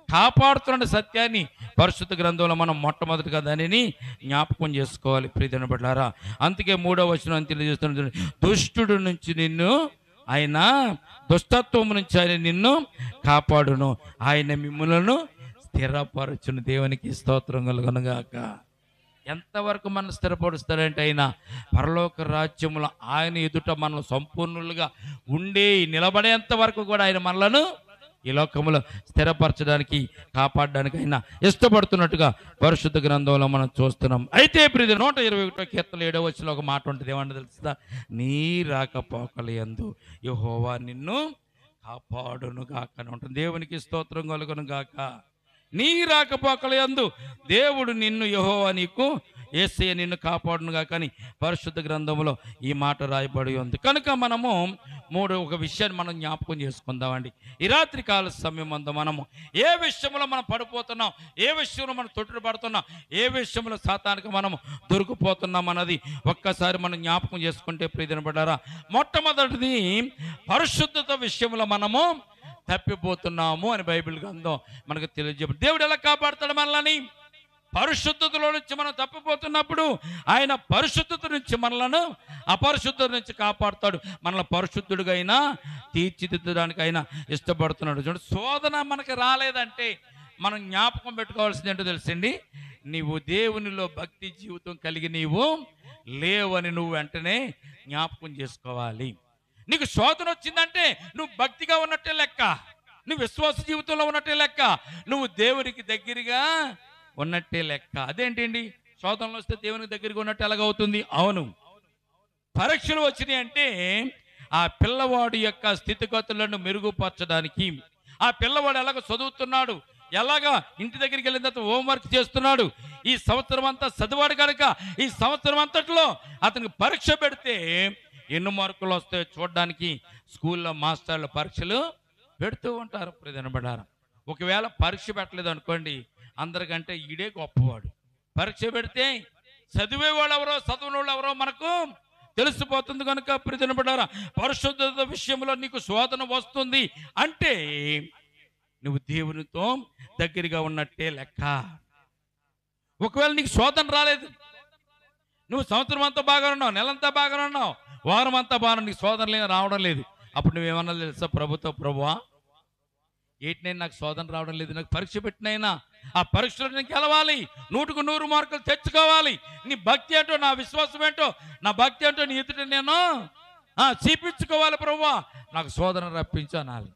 కాపాడుతున్న సత్యాన్ని పరిశుద్ధ గ్రంథంలో మనం మొట్టమొదటిగా దానిని జ్ఞాపకం చేసుకోవాలి. ప్రియమైన బిడ్డలారా, అందుకే 3వ వచనం తెలియజేస్తున్న, దుష్టుడు నుంచి నిన్ను ఆయన, దుష్టత్వం నుంచి ఆయన నిన్ను కాపాడును, ఆయన మిమ్ములను స్థిరపరచును. దేవునికి స్తోత్రం కలుగును గాక. ఎంతవరకు మనం స్థిరపరుస్తాడంటే ఆయన పరలోక రాజ్యములో ఆయన ఎదుట మనం సంపూర్ణులుగా ఉండి నిలబడేంత వరకు కూడా ఆయన మనలను ఈ లోకములో స్థిరపరచడానికి, కాపాడడానికి ఆయన ఇష్టపడుతున్నట్టుగా పరిశుద్ధ గ్రంథంలో మనం చూస్తున్నాం. అయితే ప్రియ 121 కీర్తన 7వ వచనంలో ఒక మాట ఉంటుంది, ఏమన్నా తెలుస్తుందా? నీ రాకపోకలు యందు యెహోవా నిన్ను కాపాడును గాక అని ఉంటుంది. దేవునికి స్తోత్రం కలుగును గాక. నీ రాకపోకల యందు దేవుడు నిన్ను యెహోవా నీకు యేసయ్య నిన్ను కాపాడునుగా కానీ పరిశుద్ధ గ్రంథంలో ఈ మాట రాయబడి ఉంది. కనుక మనము ఒక విషయాన్ని మనం జ్ఞాపకం చేసుకుందామండి. ఈ రాత్రి కాల సమయం అందు మనము ఏ విషయంలో మనం పడిపోతున్నాం, ఏ విషయంలో మనం తొట్టుడు పడుతున్నాం, ఏ విషయంలో సాతానికి మనము దొరికిపోతున్నాం అన్నది ఒక్కసారి మనం జ్ఞాపకం చేసుకుంటే ప్రియదినబడ్డారా, మొట్టమొదటిది పరిశుద్ధత విషయంలో మనము తప్పిపోతున్నాము అని బైబిల్ గ్రంథం మనకు తెలియజేపు. దేవుడు ఎలా కాపాడుతాడు మనల్ని? పరిశుద్ధతలో నుంచి మనం తప్పిపోతున్నప్పుడు ఆయన పరిశుద్ధత నుంచి మనలను అపరిశుద్ధత నుంచి కాపాడుతాడు. మనల్ని పరిశుద్ధుడిగా అయినా తీర్చిదిద్దడానికి అయినా ఇష్టపడుతున్నాడు. చూడండి, శోధన మనకి రాలేదంటే మనం జ్ఞాపకం పెట్టుకోవాల్సింది ఏంటో తెలుసండి, నీవు దేవునిలో భక్తి జీవితం కలిగి నీవు లేవని నువ్వు వెంటనే జ్ఞాపకం చేసుకోవాలి. నీకు శోధన వచ్చిందంటే నువ్వు భక్తిగా ఉన్నట్టే లెక్క, నువ్వు విశ్వాస జీవితంలో ఉన్నట్టే లెక్క, నువ్వు దేవునికి దగ్గరగా ఉన్నట్టే లెక్క. అదేంటండి, శోధనలు వస్తే దేవునికి దగ్గరగా ఉన్నట్టు ఎలాగవుతుంది? అవును, పరీక్షలు వచ్చినాయి అంటే ఆ పిల్లవాడి యొక్క స్థితిగతులను మెరుగుపరచడానికి, ఆ పిల్లవాడు ఎలాగ చదువుతున్నాడు, ఎలాగా ఇంటి దగ్గరికి వెళ్ళిన తర్వాత హోంవర్క్ చేస్తున్నాడు, ఈ సంవత్సరం అంతా చదివాడు కనుక ఈ సంవత్సరం అంతట్లో అతనికి పరీక్ష పెడితే ఎన్ని మార్కులు వస్తాయో చూడడానికి స్కూల్లో మాస్టర్లు పరీక్షలు పెడుతూ ఉంటారు. ప్రజనబడారు. ఒకవేళ పరీక్ష పెట్టలేదు అనుకోండి, అందరికంటే ఈడే గొప్పవాడు. పరీక్ష పెడితే చదివేవాళ్ళు ఎవరో చదువుని వాళ్ళు ఎవరో మనకు తెలిసిపోతుంది. కనుక ప్రజనబడారా, పరిశుద్ధత విషయంలో నీకు శోధన వస్తుంది అంటే నువ్వు దేవునితో దగ్గరగా ఉన్నట్టే లెక్క. ఒకవేళ నీకు శోధన రాలేదు, నువ్వు సంవత్సరం అంతా బాగా ఉన్నావు, నెలంతా బాగా ఉన్నావు, వారం అంతా బాగా, నీకు శోధనలు రావడం లేదు, అప్పుడు నువ్వేమన్నా తెలుసా, ప్రభువా ఏంటి నాకు శోధన రావడం లేదు, నాకు పరీక్ష పెట్టినైనా ఆ పరీక్షలో నేను గెలవాలి, 100కు 100 మార్కులు తెచ్చుకోవాలి, నీ భక్తి ఏంటో నా విశ్వాసం ఏంటో నా భక్తి ఏంటో నీ ఎదుట నేను చూపించుకోవాలి, ప్రభువా నాకు శోధన రప్పించు అనాలి.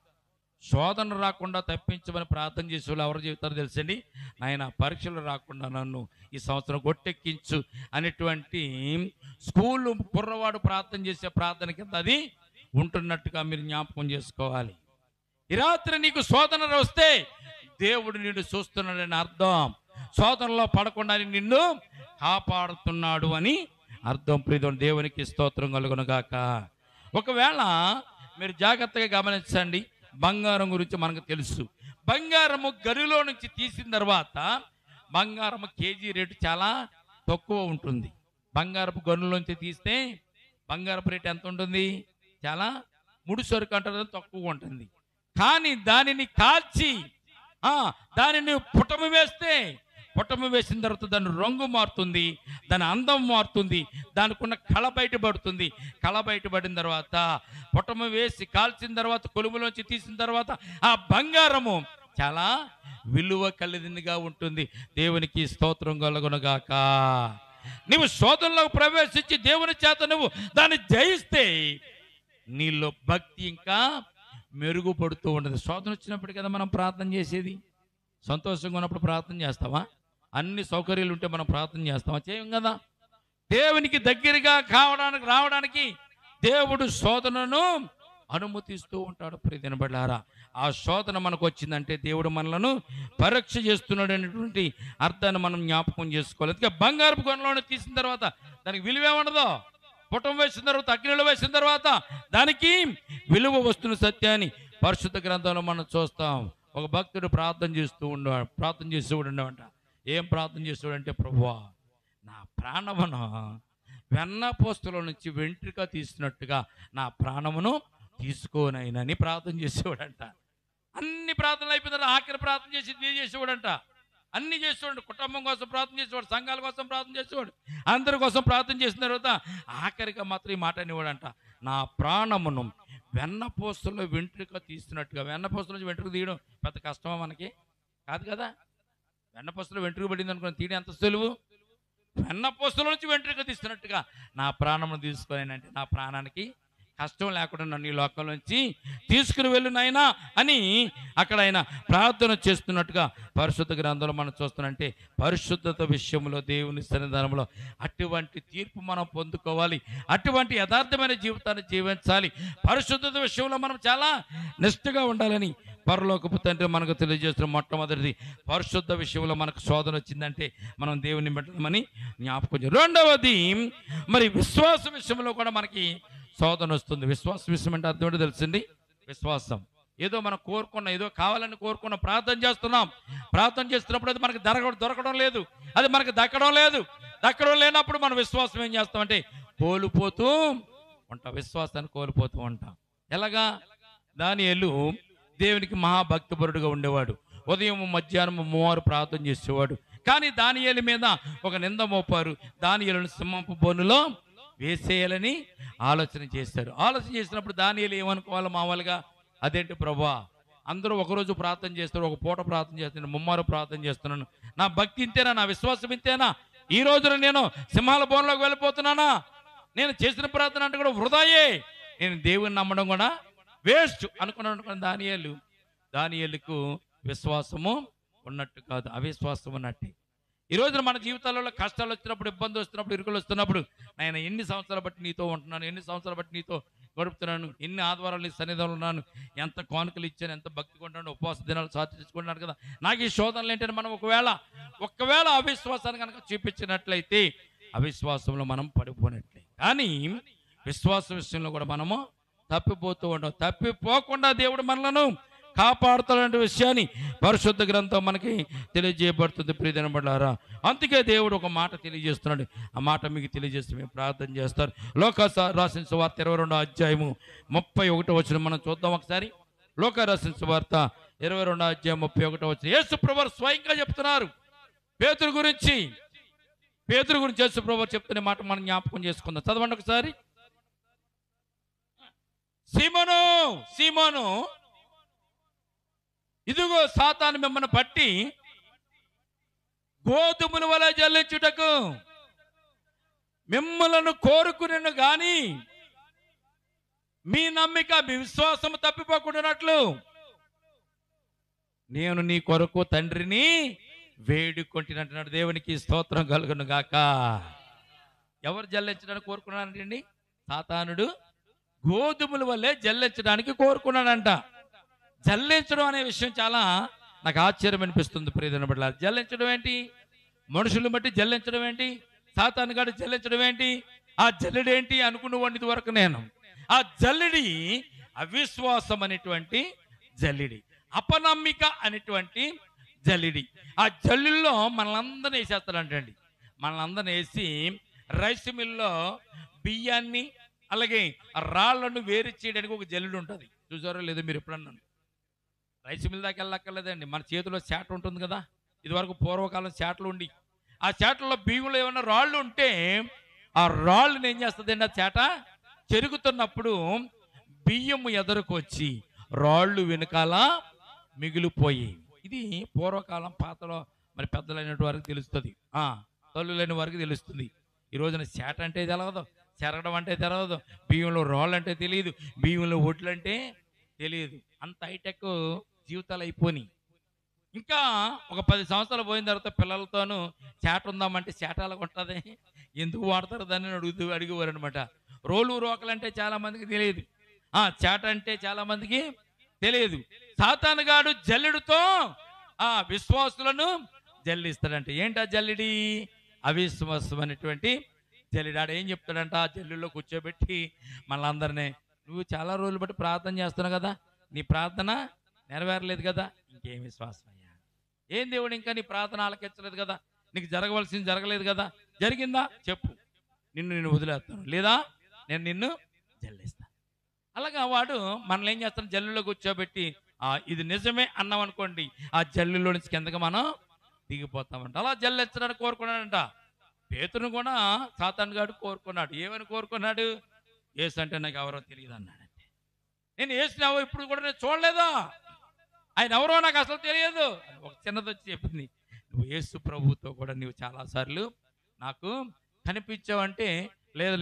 శోధన రాకుండా తప్పించమని ప్రార్థన చేసే వాళ్ళు ఎవరు చెబుతారో తెలుసండి, నాయన పరీక్షలు రాకుండా నన్ను ఈ సంవత్సరం గొట్టెక్కించు అనేటువంటి స్కూలు కుర్రవాడు ప్రార్థన చేసే ప్రార్థన కింద అది ఉంటున్నట్టుగా మీరు జ్ఞాపకం చేసుకోవాలి. ఈ రాత్రి నీకు శోధన వస్తే దేవుడు నిన్ను చూస్తున్నాడని అర్థం, శోధనలో పడకుండా నిన్ను కాపాడుతున్నాడు అని అర్థం. ప్రియమైన దేవునికి స్తోత్రం కలుగును గాక. ఒకవేళ మీరు జాగ్రత్తగా గమనించండి, బంగారం గురించి మనకు తెలుసు. బంగారము గనిలో నుంచి తీసిన తర్వాత బంగారము కేజీ రేటు చాలా తక్కువ ఉంటుంది. బంగారపు గనులోంచి తీస్తే బంగారపు రేటు ఎంత ఉంటుంది? చాలా ముడిసరుకు అంటారు, తక్కువ ఉంటుంది. కానీ దానిని కాల్చి దానిని పుటము వేస్తే, పుటము వేసిన తర్వాత దాని రంగు మారుతుంది, దాని అందం మారుతుంది, దానికి ఉన్న కళ బయటపడుతుంది. కళ బయటపడిన తర్వాత పుటము వేసి కాల్చిన తర్వాత కొలుములోంచి తీసిన తర్వాత ఆ బంగారము చాలా విలువ కలిగినదిగా ఉంటుంది. దేవునికి స్తోత్రం కలుగునుగాక. నువ్వు శోధనలోకి ప్రవేశించి దేవుని చేత నువ్వు దాన్ని జయిస్తే నీలో భక్తి ఇంకా మెరుగుపడుతూ ఉండదు. శోధన వచ్చినప్పుడు కదా మనం ప్రార్థన చేసేది. సంతోషంగా ఉన్నప్పుడు ప్రార్థన చేస్తావా? అన్ని సౌకర్యాలు ఉంటే మనం ప్రార్థన చేస్తామా? చేయం కదా. దేవునికి దగ్గరగా రావడానికి దేవుడు శోధనను అనుమతిస్తూ ఉంటాడు. ప్రియదినబడ్డారా, ఆ శోధన మనకు వచ్చిందంటే దేవుడు మనలను పరీక్ష చేస్తున్నాడు అనేటువంటి అర్థాన్ని మనం జ్ఞాపకం చేసుకోవాలి. అందుకే బంగారపు గొనలోనే తీసిన తర్వాత దానికి విలువ ఏమన్నదో, పుటం వేసిన తర్వాత అగ్నిలో వేసిన తర్వాత దానికి విలువ వస్తున్న సత్యాన్ని పరిశుద్ధ గ్రంథంలో మనం చూస్తాం. ఒక భక్తుడు ప్రార్థన చేస్తూ ఉండేవంట. ఏం ప్రార్థన చేస్తాడంటే, ప్రభువా నా ప్రాణమును వెన్నపోస్తుల నుంచి వెంట్రుక తీసినట్టుగా నా ప్రాణమును తీసుకోనైనని ప్రార్థన చేసేవాడంట. అన్ని ప్రార్థనలు అయిపోయిన ఆఖరి ప్రార్థన చేసేవాడంట. అన్ని చేసేవాడు. కుటుంబం కోసం ప్రార్థన చేసేవాడు, సంఘాల కోసం ప్రార్థన చేసేవాడు, అందరి కోసం ప్రార్థన చేసిన తర్వాత ఆఖరిగా మాత్రం ఈ మాట అనేవాడంట, నా ప్రాణమును వెన్నపోస్తుల్లో వెంట్రుక తీస్తున్నట్టుగా. వెన్నపోస్తుల నుంచి వెంట్రుక తీయడం పెద్ద కష్టమా? మనకి కాదు కదా. వెన్నపోస్తులో వెంట్రుక పడింది అనుకుని తీయడం ఎంత సులువు. వెన్నపోస్తుల నుంచి వెంట్రుక తీస్తున్నట్టుగా నా ప్రాణమును తీసుకోలేనంటే నా ప్రాణానికి కష్టం లేకుండా నన్ను ఈ లోకం నుంచి తీసుకుని వెళ్ళు నాయనా అని అక్కడ ఆయన ప్రార్థన చేస్తున్నట్టుగా పరిశుద్ధ గ్రంథంలో మనం చూస్తున్నామంటే పరిశుద్ధత విషయంలో దేవుని సన్నిధానంలో అటువంటి తీర్పు మనం పొందుకోవాలి. అటువంటి యథార్థమైన జీవితాన్ని జీవించాలి. పరిశుద్ధత విషయంలో మనం చాలా నిష్ఠగా ఉండాలని పరలోకపు తండ్రి మనకు తెలియజేస్తున్న మొట్టమొదటిది పరిశుద్ధ విషయంలో మనకు శోధన వచ్చిందంటే మనం దేవుని పెట్టమని జ్ఞాపకం చేయాలి. రెండవది మరి విశ్వాస విషయంలో కూడా మనకి శోధన వస్తుంది. విశ్వాస విషయం అంటే అర్థం ఏంటో తెలిసింది. విశ్వాసం ఏదో మనం కోరుకున్న, ఏదో కావాలని కోరుకున్న ప్రార్థన చేస్తున్నాం. ప్రార్థన చేస్తున్నప్పుడు అది మనకి దొరకడం లేదు, అది మనకి దక్కడం లేదు. దక్కడం లేనప్పుడు మనం విశ్వాసం ఏం చేస్తామంటే కోల్పోతూ ఉంటాం. విశ్వాసాన్ని కోల్పోతూ ఉంటాం. ఎలాగా? దానియేలు దేవునికి మహాభక్తిపరుడుగా ఉండేవాడు. ఉదయం మధ్యాహ్నం 3 ప్రార్థన చేసేవాడు. కానీ దానియేలు మీద ఒక నింద మోపారు. దానియేలును సింహపు బోనులో వేసేయాలని ఆలోచన చేశారు. ఆలోచన చేసినప్పుడు దానియేలు ఏమనుకోవాలి మామూలుగా? అదేంటి ప్రభా, అందరూ ఒకరోజు ప్రార్థన చేస్తారు, ఒక పూట ప్రార్థన చేస్తున్నాను, 3 ప్రార్థన చేస్తున్నాను, నా భక్తి ఇంతేనా, నా విశ్వాసం ఇంతేనా? ఈ రోజున నేను సింహాల బోన్లోకి వెళ్ళిపోతున్నానా? నేను చేసిన ప్రార్థన అంటే కూడా వృధాయే, నేను దేవుని నమ్మడం కూడా వేస్ట్ అనుకున్నాను. దానియేలుకు విశ్వాసము ఉన్నట్టు కాదు, అవిశ్వాసం ఉన్నట్టే. ఈ రోజున మన జీవితాలలో కష్టాలు వచ్చినప్పుడు, ఇబ్బందులు వస్తున్నప్పుడు, ఇరుకులు వస్తున్నప్పుడు, నేను ఎన్ని సంవత్సరాలు బట్టి నీతో ఉంటున్నాను, ఎన్ని సంవత్సరాలు బట్టి నీతో గడుపుతున్నాను, ఎన్ని ఆదివారాలు నీ సన్నిధానంలో ఉన్నాను, ఎంత కానుకలు ఇచ్చాను, ఎంత భక్తి కొంటాను, ఉపవాస దినాలు సాధించుకుంటున్నాను కదా, నాకు ఈ శోధనలు ఏంటంటే మనం ఒకవేళ అవిశ్వాసాన్ని కనుక చూపించినట్లయితే అవిశ్వాసంలో మనం పడిపోయినట్లే. కానీ విశ్వాస విషయంలో కూడా మనము తప్పిపోతూ ఉంటాం. తప్పిపోకుండా దేవుడు మనలను కాపాడుతాడనే విషయాన్ని పరిశుద్ధ గ్రంథం మనకి తెలియజేయబడుతుంది. ప్రియమైన బిడ్డలారా, అందుకే దేవుడు ఒక మాట తెలియజేస్తున్నాడు. ఆ మాట మీకు తెలియజేస్తే మేము ప్రార్థన చేస్తారు. లోకా రాసిన సువార్త 22వ అధ్యాయము 31వ వచనం మనం చూద్దాం ఒకసారి. లోకా రాసిన సువార్త 22వ అధ్యాయం 31వ వచనం. యేసు ప్రభువు స్వయంగా చెప్తున్నారు పేతురు గురించి. యేసు ప్రభువు చెప్తున్న మాట మనం జ్ఞాపకం చేసుకుందాం. చదవండి ఒకసారి. సీమోను, ఇదిగో సాతాను మిమ్మల్ని పట్టి గోధుమల వలె జల్లించుటకు మిమ్మలను కోరుకునేను గాని మీ నమ్మిక, మీ విశ్వాసము తప్పిపోకుండానట్లు నేను నీ కొరకు తండ్రిని వేడుకొంటినంటున్నాడు. దేవునికి స్తోత్రం కలుగును గాక. ఎవరు జల్లించడానికి కోరుకున్నానండి? సాతానుడు గోధుమల వల్లే జల్లించడానికి కోరుకున్నాడంట. జల్లించడం అనే విషయం చాలా నాకు ఆశ్చర్యం అనిపిస్తుంది. ప్రియమైన బిడ్డలారా, జల్లించడం ఏంటి? మనుషులను బట్టి జల్లించడం ఏంటి? సాతాను గాడు జల్లించడం ఏంటి? ఆ జల్లెడి ఏంటి అనుకున్నవాడిది వరకు నేను. ఆ జల్లెడి అవిశ్వాసం అనేటువంటి జల్లిడి, అపనమ్మిక అనేటువంటి జల్లిడి. ఆ జల్లుల్లో మనలందరినీ వేసేస్తాడంటండి. మనలందరినీ వేసి రైస్ మిల్లో బియ్యాన్ని అలాగే రాళ్లను వేరు చేయడానికి ఒక జల్లుడు ఉంటుంది. చూసారో లేదో మీరు ఎప్పుడన్నా? రైస్ మిల్ దాకా వెళ్ళక్కర్లేదండి, మన చేతిలో చాట ఉంటుంది కదా. ఇదివరకు పూర్వకాలం చాటలు ఉండి ఆ చాటలో బియ్యంలో ఏమైనా రాళ్ళు ఉంటే ఆ రాళ్ళని ఏం చేస్తుందండి? ఆ చాట చెరుగుతున్నప్పుడు బియ్యము ఎదరుకొచ్చి రాళ్ళు వెనకాల మిగిలిపోయి. ఇది పూర్వకాలం పాతలో మరి పెద్దలైన వారికి తెలుస్తుంది, తల్లులైన వారికి తెలుస్తుంది. ఈ రోజున చాట అంటే తెలవదు, చెరగడం అంటే తెలవదు, బియ్యంలో రాళ్ళు అంటే తెలియదు, బియ్యంలో ఒడ్లు అంటే తెలియదు. అంత హైటెక్ జీవితాలు అయిపోయినాయి. ఇంకా ఒక 10 సంవత్సరాలు పోయిన తర్వాత పిల్లలతోనూ చాట ఉందామంటే చాట ఎలా ఉంటుంది, ఎందుకు వాడతారు దాన్ని అడిగేవారు అనమాట. రోలు రోకలు అంటే చాలా మందికి తెలియదు, చాట అంటే చాలా మందికి తెలియదు. సాతానుగాడు జల్లెడుతో విశ్వాసులను జల్లిస్తాడంటే ఏంటి ఆ జల్లిడి? అవిశ్వాసం అనేటువంటి జల్లిడి. ఆడ ఏం చెప్తాడంట? ఆ జల్లుల్లో కూర్చోబెట్టి మళ్ళందరినీ, నువ్వు చాలా రోజులు బట్టి ప్రార్థన చేస్తున్నావు కదా, నీ ప్రార్థన నెరవేరలేదు కదా, ఇంకేం విశ్వాసం అయ్యా? ఏం దేవుడు ఇంకా నీ ప్రార్థన ఆలకించలేదు కదా, నీకు జరగవలసింది జరగలేదు కదా, జరిగిందా చెప్పు, నేను వదిలేస్తాను, లేదా నేను నిన్ను జల్లిస్తాను. అలాగా వాడు మనల్ని ఏం చేస్తాను? జల్లులో కూర్చోబెట్టి ఇది నిజమే అన్నాం అనుకోండి, ఆ జల్లులో నుంచి కిందకి మనం దిగిపోతామంట. అలా జల్లించడానికి కోరుకున్నాడంట. పేతురును కూడా సాతాను గాడు కోరుకున్నాడు. ఏమని కోరుకున్నాడు? యేసు అంటే నాకు ఎవరో తెలియదు అన్నాడంటే. నేను యేసుని ఇప్పుడు కూడా నేను చూడలేదా, ఆయన ఎవరో నాకు అసలు తెలియదు. ఒక చిన్నది వచ్చి చెప్పింది, నువ్వు యేసు ప్రభువుతో కూడా నువ్వు చాలాసార్లు నాకు కనిపించావంటే,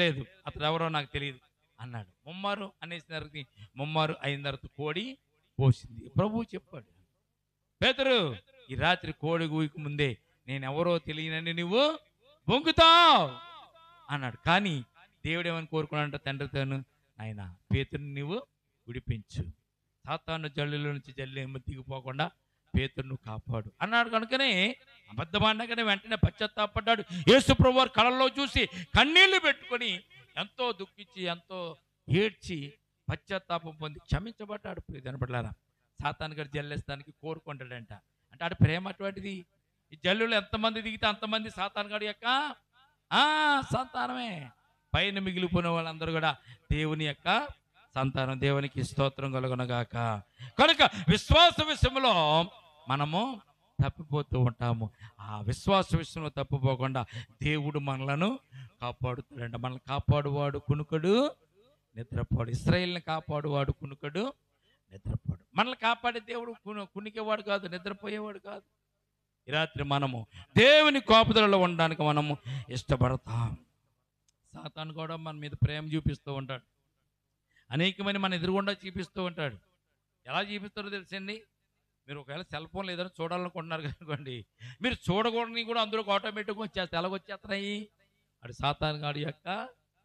లేదు అతను ఎవరో నాకు తెలియదు అన్నాడు. ముమ్మారు అనేసరికి ముమ్మారు అయిన తర్వాత కోడి పోసింది. ప్రభువు చెప్పాడు, పేతురు ఈ రాత్రి కోడి కూయక ముందే నేనెవరో తెలియనని నువ్వు బొంగుతావు అన్నాడు. కానీ దేవుడు ఏమని కోరుకున్నాడంట తండ్రితోను, ఆయన పేతురుని నువ్వు విడిపించు, సాతాను జల్లుల నుంచి జల్లేమో దిగిపోకుండా పేతురును కాపాడు అన్నాడు. కనుకనే అబద్ధమాడినాకనే వెంటనే పశ్చాత్తాపడ్డాడు. యేసు ప్రభువు వారి కళ్ళల్లో చూసి కన్నీళ్లు పెట్టుకొని ఎంతో దుఃఖించి ఎంతో ఏడ్చి పశ్చాత్తాపం పొంది క్షమించబడ్డాడు. కనపడలారా, సాతాను గారు జల్లేస్తానికి కోరుకుంటాడంట. అంటే ఆడ ప్రేమ అటువంటిది. ఈ జల్లులో ఎంతమంది దిగితే అంతమంది సాతాను గారి యొక్క సంతానమే. పైన మిగిలిపోయిన వాళ్ళందరూ కూడా దేవుని యొక్క సంతానం. దేవునికి స్తోత్రం కలుగునగాక. కనుక విశ్వాస విషయంలో మనము తప్పిపోతూ ఉంటాము. ఆ విశ్వాస విషయంలో తప్పిపోకుండా దేవుడు మనలను కాపాడుతాడంట. మనల్ని కాపాడువాడు కునుకడు నిద్రపోడు. ఇశ్రాయేలుని కాపాడువాడు కునుకడు నిద్రపోడు. మనల్ని కాపాడే దేవుడు కునికేవాడు కాదు, నిద్రపోయేవాడు కాదు. ఈ రాత్రి మనము దేవుని కాపుదలలో ఉండడానికి మనము ఇష్టపడతాం. సాతాను కూడా మన మీద ప్రేమ చూపిస్తూ ఉంటాడు. అనేకమైన మన ఎదురుగుండా చూపిస్తూ ఉంటాడు. ఎలా చూపిస్తారో తెలుసండి, మీరు ఒకవేళ సెల్ ఫోన్ లేదని చూడాలనుకుంటున్నారు కనుకోండి, మీరు చూడకూడని కూడా అందులోకి ఆటోమేటిక్గా వచ్చేస్తాయి. ఎలాగొచ్చేస్తున్నాయి? అది సాతాను గాడి యొక్క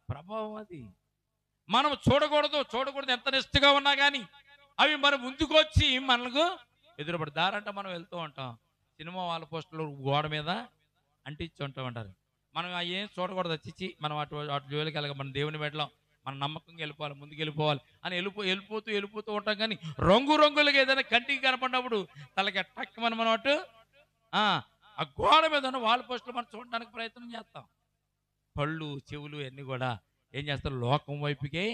ప్రభావం. అది మనం చూడకూడదు ఎంత నిష్ఠగా ఉన్నా కానీ అవి మన ముందుకు వచ్చి మనకు ఎదురుపడి దారంట మనం వెళ్తూ ఉంటాం. సినిమా వాళ్ళ పోస్టులు గోడ మీద అంటించి ఉంటారు. మనం ఏం చూడకూడదు, చిచ్చి మనం అటు జోలికి వెళ్ళక మన దేవుని పెట్టడం, మన నమ్మకంగా వెళ్ళిపోవాలి, ముందుకు వెళ్ళిపోవాలి అని వెళ్ళిపోతూ ఉంటాం. కానీ రంగులుగా ఏదైనా కంటికి కనపడినప్పుడు తలకి టక్ మనం అటు ఆ గోడ మీద ఉన్న వాళ్ళ పోస్టులు మనం చూడడానికి ప్రయత్నం చేస్తాం. కళ్ళు చెవులు అన్నీ కూడా ఏం చేస్తారు, లోకం వైపుకే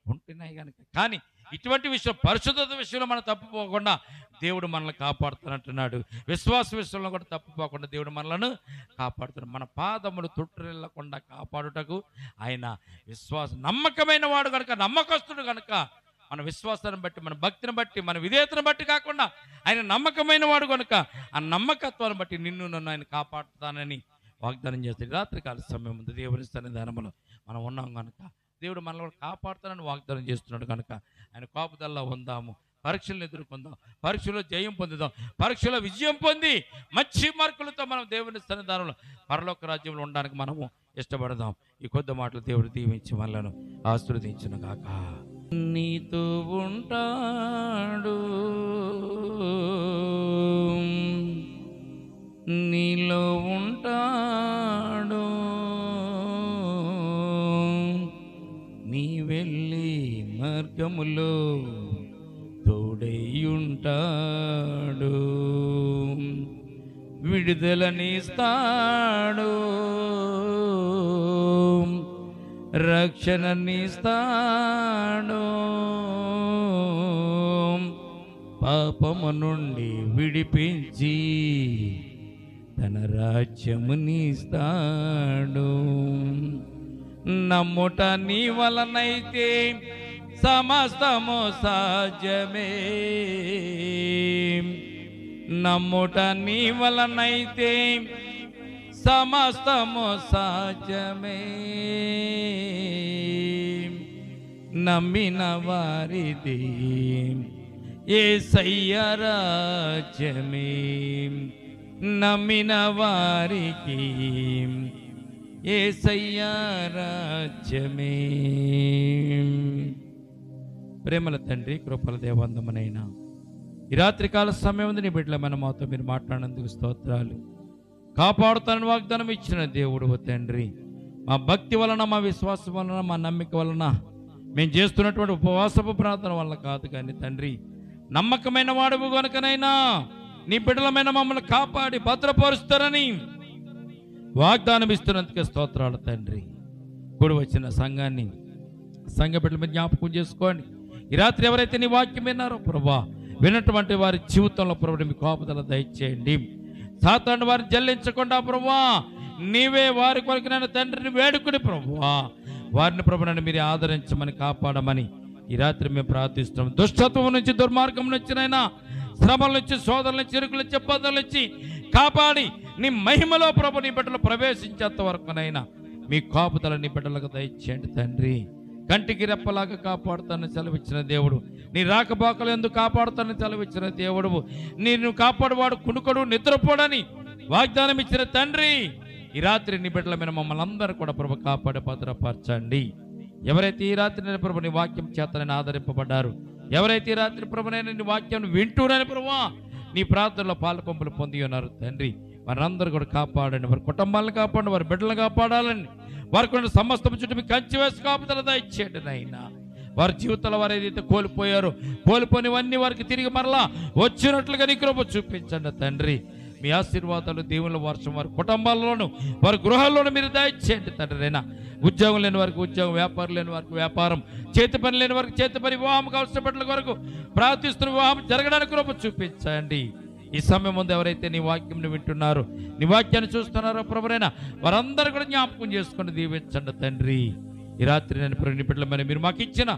ఉంటున్నాయి కనుక. కానీ ఇటువంటి విషయం, పరిశుద్ధత విషయంలో మనం తప్పిపోకుండా దేవుడు మనల్ని కాపాడుతానంటున్నాడు. విశ్వాస విషయంలో కూడా తప్పిపోకుండా దేవుడు మనలను కాపాడుతున్నాడు. మన పాదములు తొట్టిల్లకుండా కాపాడుటకు ఆయన నమ్మకమైన వాడు కనుక, నమ్మకస్తుడు కనుక, మన విశ్వాసాన్ని బట్టి, మన భక్తిని బట్టి, మన విధేయతను బట్టి కాకుండా ఆయన నమ్మకమైన వాడు కనుక ఆ నమ్మకత్వాన్ని బట్టి నన్ను ఆయన కాపాడుతానని వాగ్దానం చేస్తాడు. రాత్రికాల సమయం ముందు దేవుని సన్నిధానంలో మనం ఉన్నాం కనుక దేవుడు మనల్ని కాపాడుతానని వాగ్దానం చేస్తున్నాడు కనుక ఆయన కాపుదల్లో ఉందాము. పరీక్షలను ఎదుర్కొందాం, పరీక్షలో జయం పొందుదాం, పరీక్షలో విజయం పొంది మంచి మార్కులతో మనం దేవుని సన్నిధానంలో పరలోక రాజ్యంలో ఉండడానికి మనము ఇష్టపడదాం. ఈ కొద్ది మాటలు దేవుడు దీవించి మనలను ఆశీర్వదించును గాక. నీతో ఉంటాడు, నీలో ఉంటాడు, నీ వెళ్ళి మార్గములో తోడైయుంటాడు, విడుదలనిస్తాడు, రక్షణనిస్తాడు, పాపము నుండి విడిపించి తన రాజ్యమునిస్తాడు. నమ్ముట నీ వలనైతే సమస్తము సాధ్యమే, నమ్ముట నీ వలనైతే సమస్తము సాధ్యమే, నమ్మిన వారిది యేసయ్య రాజ్యమే, నమ్మిన వారికి యేసయ్య రాజ్యమే. ప్రేమల తండ్రి, కృపల దేవందమునైన ఈ రాత్రికాల సమయం నీ బిడ్డలమైన మాతో మీరు మాట్లాడినందుకు స్తోత్రాలు. కాపాడుతానని వాగ్దానం ఇచ్చిన దేవుడు తండ్రి, మా భక్తి వలన, మా విశ్వాసం వలన, మా నమ్మిక వలన, మేము చేస్తున్నటువంటి ఉపవాసపు ప్రార్థన వలన కాదు కానీ తండ్రి, నమ్మకమైన వాడువు కనుకనైనా నీ బిడ్డలమైన మమ్మల్ని కాపాడి భద్రపరుస్తారని వాగ్దానం ఇస్తున్నందుకే స్తోత్రాలు తండ్రి. కూడి వచ్చిన సంఘాన్ని, సంఘ బిడ్డల మీద జ్ఞాపకం చేసుకోండి. ఈ రాత్రి ఎవరైతే నీ వాక్యం విన్నారో ప్రభా, విన్నటువంటి వారి జీవితంలో ప్రభు మీ కాపుదల దయచేయండి. సాతాను వారిని జల్లించకుండా ప్రభా, నీవే వారి కొరకు నన్ను తండ్రిని వేడుకుని ప్రభువా, వారిని ప్రభు నన్ను మీరు ఆదరించమని, కాపాడమని ఈ రాత్రి మేము ప్రార్థిస్తున్నాం. దుష్టత్వం నుంచి, దుర్మార్గం నుంచి, నైనా శ్రమల నుంచి, శోధనల నుంచి, ఇరుకుల నుంచి, ఇబ్బందుల నుంచి కాపాడి నీ మహిమలో ప్రభు నీ బిడ్డలు ప్రవేశించేంత వరకునైనా మీ కాపుదల నీ బిడ్డలకు దయచేయండి తండ్రి. కంటికి రెప్పలాగా కాపాడుతానని సెలవిచ్చిన దేవుడు, నీ రాకబాకలు ఎందుకు కాపాడుతానని సెలవిచ్చిన దేవుడు, నిన్ను కాపాడువాడు కునుకడు నిద్రపోడని వాగ్దానం ఇచ్చిన తండ్రి, ఈ రాత్రి నీ బిడ్డల మీద మమ్మల్ని అందరూ కూడా ప్రభు కాపాడి భద్రపరచండి. ఎవరైతే ఈ రాత్రి ప్రభు నీ వాక్యం చేతనని ఆదరింపబడ్డారు, ఎవరైతే ఈ రాత్రి ప్రభునైనా నీ వాక్యం వింటూనని ప్రభు నీ ప్రార్థనలో పాలకొంపులు పొంది ఉన్నారు తండ్రి, వారందరూ కూడా కాపాడండి. వారి కుటుంబాలను కాపాడండి, వారి బిడ్డలను కాపాడాలని, వారికి ఉన్న సమస్తం చుట్టూ మీకు కంచి వేసి కాపుదల దయచేయండి నాయనా. వారి జీవితంలో వారు ఏదైతే కోల్పోయారో, కోల్పోనివన్నీ వారికి తిరిగి మరలా వచ్చినట్లుగా నీ కృప చూపించండి తండ్రి. మీ ఆశీర్వాదాలు దేవుళ్ళ వర్షం వారి కుటుంబాల్లోనూ వారి గృహాల్లోనూ మీరు దయచేయండి తండ్రి. అయినా ఉద్యోగం లేని వారికి ఉద్యోగం, వ్యాపారం లేని వారికి వ్యాపారం, చేతి పని లేని వారికి చేతి పని, వివాహం కావాల్సిన బిడ్డల వరకు ప్రార్థిస్తున్న వివాహం జరగడానికి కృప చూపించండి. ఈ సమయం ముందు ఎవరైతే నీ వాక్యం వింటున్నారో, నీ వాక్యాన్ని చూస్తున్నారో ప్రభువైనా వారందరూ కూడా జ్ఞాపకం చేసుకుని దీవించండి తండ్రి. ఈ రాత్రి నేను నీ బిడ్డల మీద మీరు మాకు ఇచ్చిన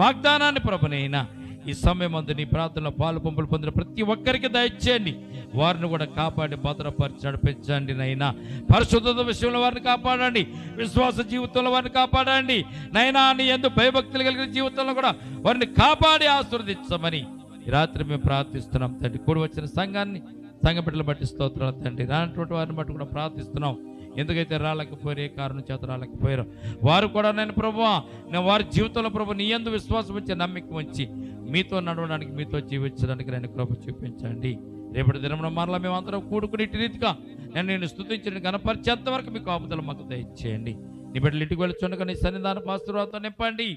వాగ్దానాన్ని ప్రభునైనా ఈ సమయం ముందు నీ ప్రార్థనలో పాలు పంపులు పొందిన ప్రతి ఒక్కరికి దయచేయండి. వారిని కూడా కాపాడి భద్రపరిచి నడిపించండి నైనా. పరిశుద్ధత విషయంలో వారిని కాపాడండి, విశ్వాస జీవితంలో వారిని కాపాడండి నైనా. నీ యందు భయభక్తులు కలిగిన జీవితంలో కూడా వారిని కాపాడి ఆశీర్వదించమని ఈ రాత్రి మేము ప్రార్థిస్తున్నాం తండ్రి. కూడి వచ్చిన సంఘాన్ని, సంఘ బిడ్డలు బట్టి స్తోత్రాలు తండ్రి. రానటువంటి వారిని బట్టి కూడా ప్రార్థిస్తున్నాం. ఎందుకైతే రాలేకపోయారు, ఏ కారణం చేత రాలేకపోయారు, వారు కూడా నేను ప్రభువా వారి జీవితంలో ప్రభు నీ యందు విశ్వాసం వచ్చి నమ్మకం వచ్చి మీతో నడవడానికి, మీతో జీవించడానికి నేను కృప చూపించండి. రేపటి దినమున మరలా మేము అందరం కూడుకుని ఇటు రీతిగా నేను స్తుతించిన గణపరిచేంత వరకు మీకు ఆపుదల మాకు దయచేయండి. నీ బిడ్డలు ఇంటికి వెళ్ళుచుండగా నీ సన్నిధాన ఆశీర్వాదంతో నింపండి.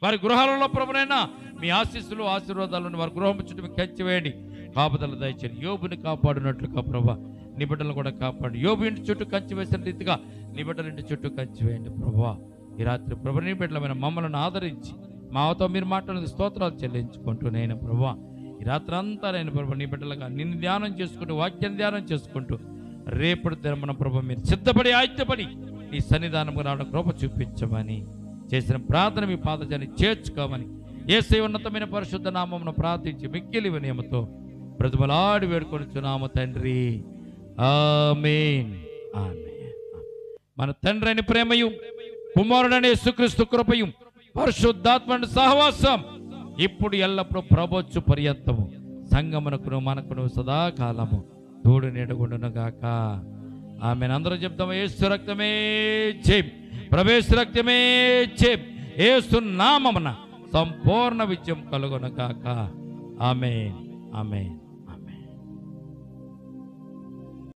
వారి గృహాలలో ప్రభునైనా మీ ఆశీస్సులు ఆశీర్వాదాలను వారి గృహం చుట్టూ మీకు కంచివేయండి, కాపుదల దయచేయండి. యోబుని కాపాడినట్లుగా ప్రభా నీ బిడ్డలు కూడా కాపాడు. యోబు ఇంటి చుట్టూ కంచి వేసిన రీతిగా నీ బిడ్డల ఇంటి చుట్టూ కంచి వేయండి ప్రభా. ఈ రాత్రి ప్రభు నీ బిడ్డలమైన మమ్మల్ని ఆదరించి మాతో మీరు మాట్లాడిన స్తోత్రాలు చెల్లించుకుంటూ నేను ప్రభా ఈ రాత్రి అంతా నేను ప్రభు నీ బిడ్డలుగా నిన్ను ధ్యానం చేసుకుంటూ, వాక్యాన్ని ధ్యానం చేసుకుంటూ రేపటి దినమున ప్రభు మీరు సిద్ధపడి ఆయుధపడి నీ సన్నిధానము రావడం కృప చూపించమని చేసిన ప్రార్థన మీ పాదజాన్ని చేర్చుకోమని యేసయ్య ఉన్నతమైన పరిశుద్ధ నామమున ప్రార్థించి మిక్కిలి వినయముతో బ్రతిమలాడి వేడుకొనుచున్నాము తండ్రి. ఆమేన్. ఆమేన్. మన తండ్రి అయిన ప్రేమయు, కుమారుడైన యేసుక్రీస్తు కృపయు, పరిశుద్ధాత్మ సహవాసం ఇప్పుడు ఎల్లప్పుడూ ప్రభొచ్చు పర్యంతము సంగమునకును మనకును సదాకాలము తోడు నీడగుండును గాక. ఆమేన్. అందరూ చెప్తాము యేసు రక్తమే జయం, ప్రభు రక్తమే జయం, యేసు నామమున సంపూర్ణ విజయం కలుగును గాక. ఆమేన్. ఆమేన్.